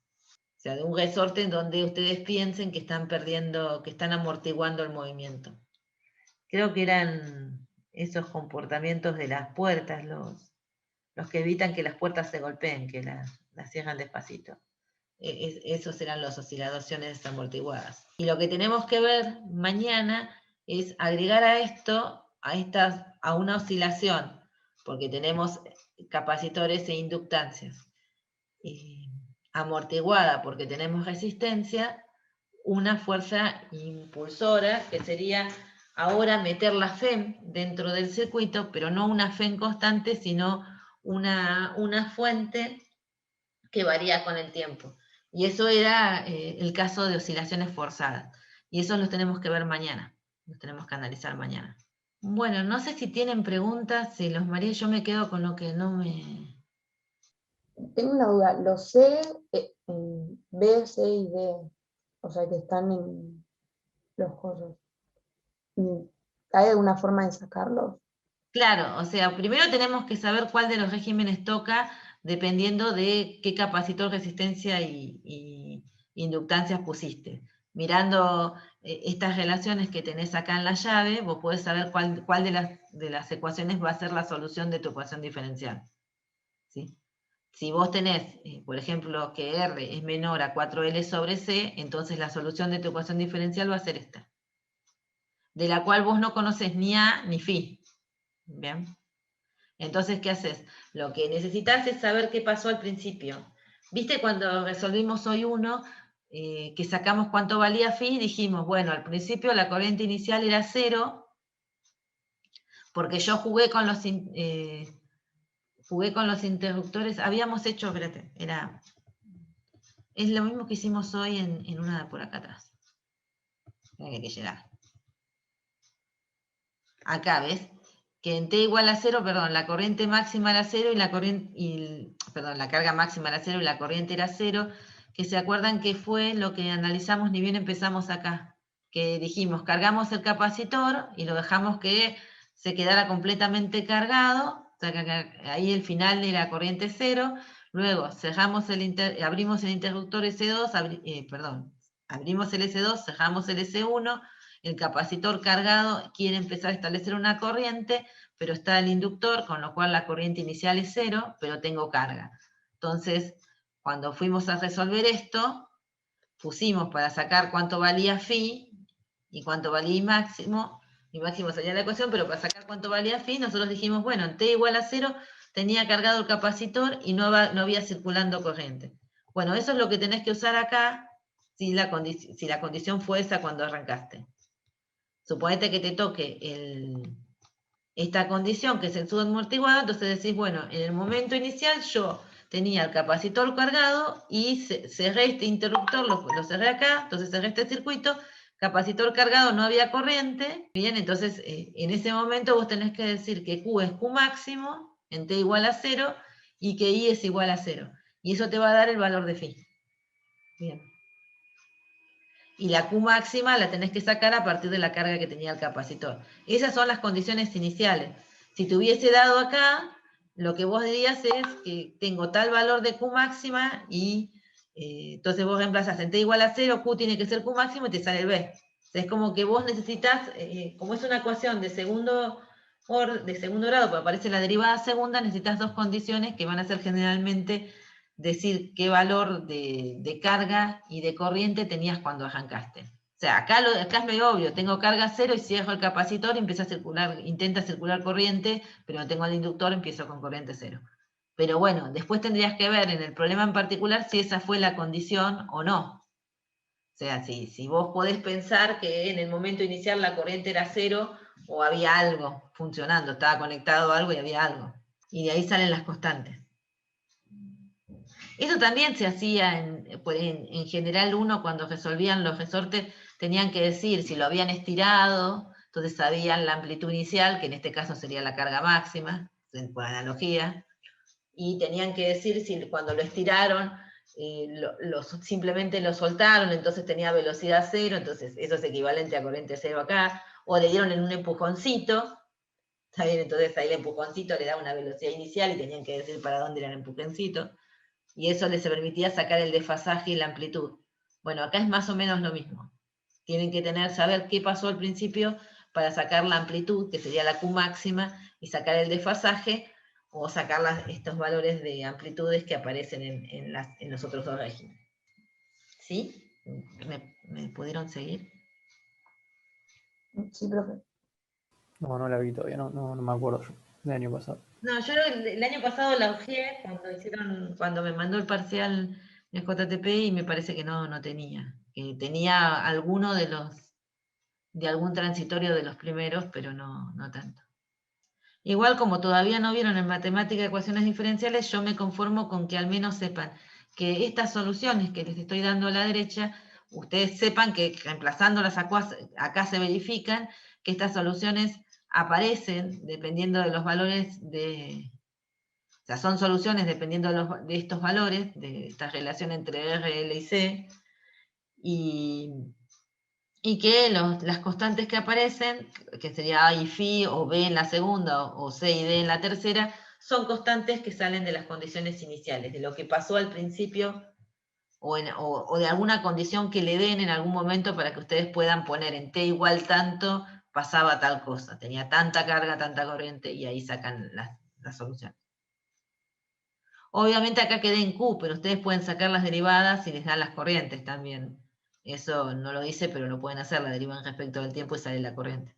O sea, de un resorte en donde ustedes piensen que están perdiendo, que están amortiguando el movimiento. Creo que eran esos comportamientos de las puertas los que evitan que las puertas se golpeen, que las cierran despacito. Esos eran las oscilaciones amortiguadas. Y lo que tenemos que ver mañana es agregar a esto, a una oscilación, porque tenemos capacitores e inductancias. Amortiguada porque tenemos resistencia, una fuerza impulsora, que sería ahora meter la FEM dentro del circuito, pero no una FEM constante, sino una fuente que varía con el tiempo. Y eso era el caso de oscilaciones forzadas. Y eso los tenemos que ver mañana, los tenemos que analizar mañana. Bueno, no sé si tienen preguntas, si los María, yo me quedo con lo que no me... Tengo una duda, los C, B, C y D, o sea que están en los cosos. ¿Hay alguna forma de sacarlos? Claro, o sea, primero tenemos que saber cuál de los regímenes toca, dependiendo de qué capacitor, resistencia y inductancias pusiste. Mirando estas relaciones que tenés acá en la llave, vos podés saber cuál de las ecuaciones va a ser la solución de tu ecuación diferencial. ¿Sí? Si vos tenés, por ejemplo, que R es menor a 4L sobre C, entonces la solución de tu ecuación diferencial va a ser esta. de la cual vos no conoces ni A ni Phi. ¿Bien? Entonces, ¿qué haces? Lo que necesitas es saber qué pasó al principio. ¿Viste cuando resolvimos hoy uno, que sacamos cuánto valía Phi? Dijimos, bueno, al principio la corriente inicial era 0, porque yo jugué con los interruptores. Habíamos hecho, espérate, es lo mismo que hicimos hoy en una de por acá atrás. Hay que llegar. Acá, ¿ves? Que en T igual a 0, perdón, la corriente máxima era 0 y la carga máxima era 0 y la corriente era 0, que se acuerdan que fue lo que analizamos ni bien empezamos acá, que dijimos, cargamos el capacitor y lo dejamos que se quedara completamente cargado, o sea, que ahí el final de la corriente 0, luego abrimos el interruptor S2, abrimos el S2, cerramos el S1, el capacitor cargado quiere empezar a establecer una corriente, pero está el inductor, con lo cual la corriente inicial es 0, pero tengo carga. Entonces, cuando fuimos a resolver esto, pusimos para sacar cuánto valía Phi y cuánto valía I máximo salía la ecuación, pero para sacar cuánto valía Phi, nosotros dijimos, bueno, en T igual a 0 tenía cargado el capacitor y no había circulando corriente. Bueno, eso es lo que tenés que usar acá si la condición fue esa cuando arrancaste. Suponete que te toque esta condición, que es el subamortiguado, entonces decís, bueno, en el momento inicial yo tenía el capacitor cargado y cerré este interruptor, lo cerré acá, entonces cerré este circuito, capacitor cargado, no había corriente, bien, entonces en ese momento vos tenés que decir que Q es Q máximo, en T igual a 0, y que I es igual a 0. Y eso te va a dar el valor de Phi. Bien. Y la Q máxima la tenés que sacar a partir de la carga que tenía el capacitor. Esas son las condiciones iniciales. Si te hubiese dado acá, lo que vos dirías es que tengo tal valor de Q máxima y entonces vos reemplazas en T igual a 0, Q tiene que ser Q máximo y te sale el B. O sea, es como que vos necesitas, como es una ecuación de segundo grado, porque aparece la derivada segunda, necesitas dos condiciones que van a ser generalmente decir qué valor de carga y de corriente tenías cuando arrancaste. O sea, acá es medio obvio, tengo carga 0 y cierro el capacitor y intenta circular corriente, pero no tengo el inductor, empiezo con corriente 0. Pero bueno, después tendrías que ver en el problema en particular si esa fue la condición o no. O sea, si vos podés pensar que en el momento inicial la corriente era 0 o había algo funcionando, estaba conectado a algo y había algo. Y de ahí salen las constantes. Eso también se hacía en general uno cuando resolvían los resortes, tenían que decir si lo habían estirado, entonces sabían la amplitud inicial, que en este caso sería la carga máxima, por analogía, y tenían que decir si cuando lo estiraron, simplemente lo soltaron, entonces tenía velocidad 0, entonces eso es equivalente a corriente 0 acá, o le dieron en un empujoncito, ¿está bien? Entonces ahí el empujoncito le da una velocidad inicial y tenían que decir para dónde era el empujoncito. Y eso les permitía sacar el desfasaje y la amplitud. Bueno, acá es más o menos lo mismo. Tienen que saber qué pasó al principio para sacar la amplitud, que sería la Q máxima, y sacar el desfasaje, o sacar estos valores de amplitudes que aparecen en los otros dos regímenes. ¿Sí? ¿Me pudieron seguir? Sí, profe. No la vi todavía, no me acuerdo yo, del año pasado. No, yo el año pasado la hojeé cuando me mandó el parcial de JTP y me parece que no tenía. Que tenía alguno de algún transitorio de los primeros, pero no tanto. Igual como todavía no vieron en matemática ecuaciones diferenciales, yo me conformo con que al menos sepan que estas soluciones que les estoy dando a la derecha, ustedes sepan que reemplazándolas acá se verifican, que estas soluciones aparecen dependiendo de los valores o sea, son soluciones dependiendo de estos valores, de esta relación entre R, L y C, y que las constantes que aparecen, que sería A y Phi, o B en la segunda, o C y D en la tercera, son constantes que salen de las condiciones iniciales, de lo que pasó al principio, o de alguna condición que le den en algún momento para que ustedes puedan poner en T igual tanto, pasaba tal cosa, tenía tanta carga, tanta corriente, y ahí sacan las soluciones. Obviamente acá quedé en Q, pero ustedes pueden sacar las derivadas y les dan las corrientes también. Eso no lo dice, pero lo pueden hacer, la derivan respecto del tiempo y sale la corriente.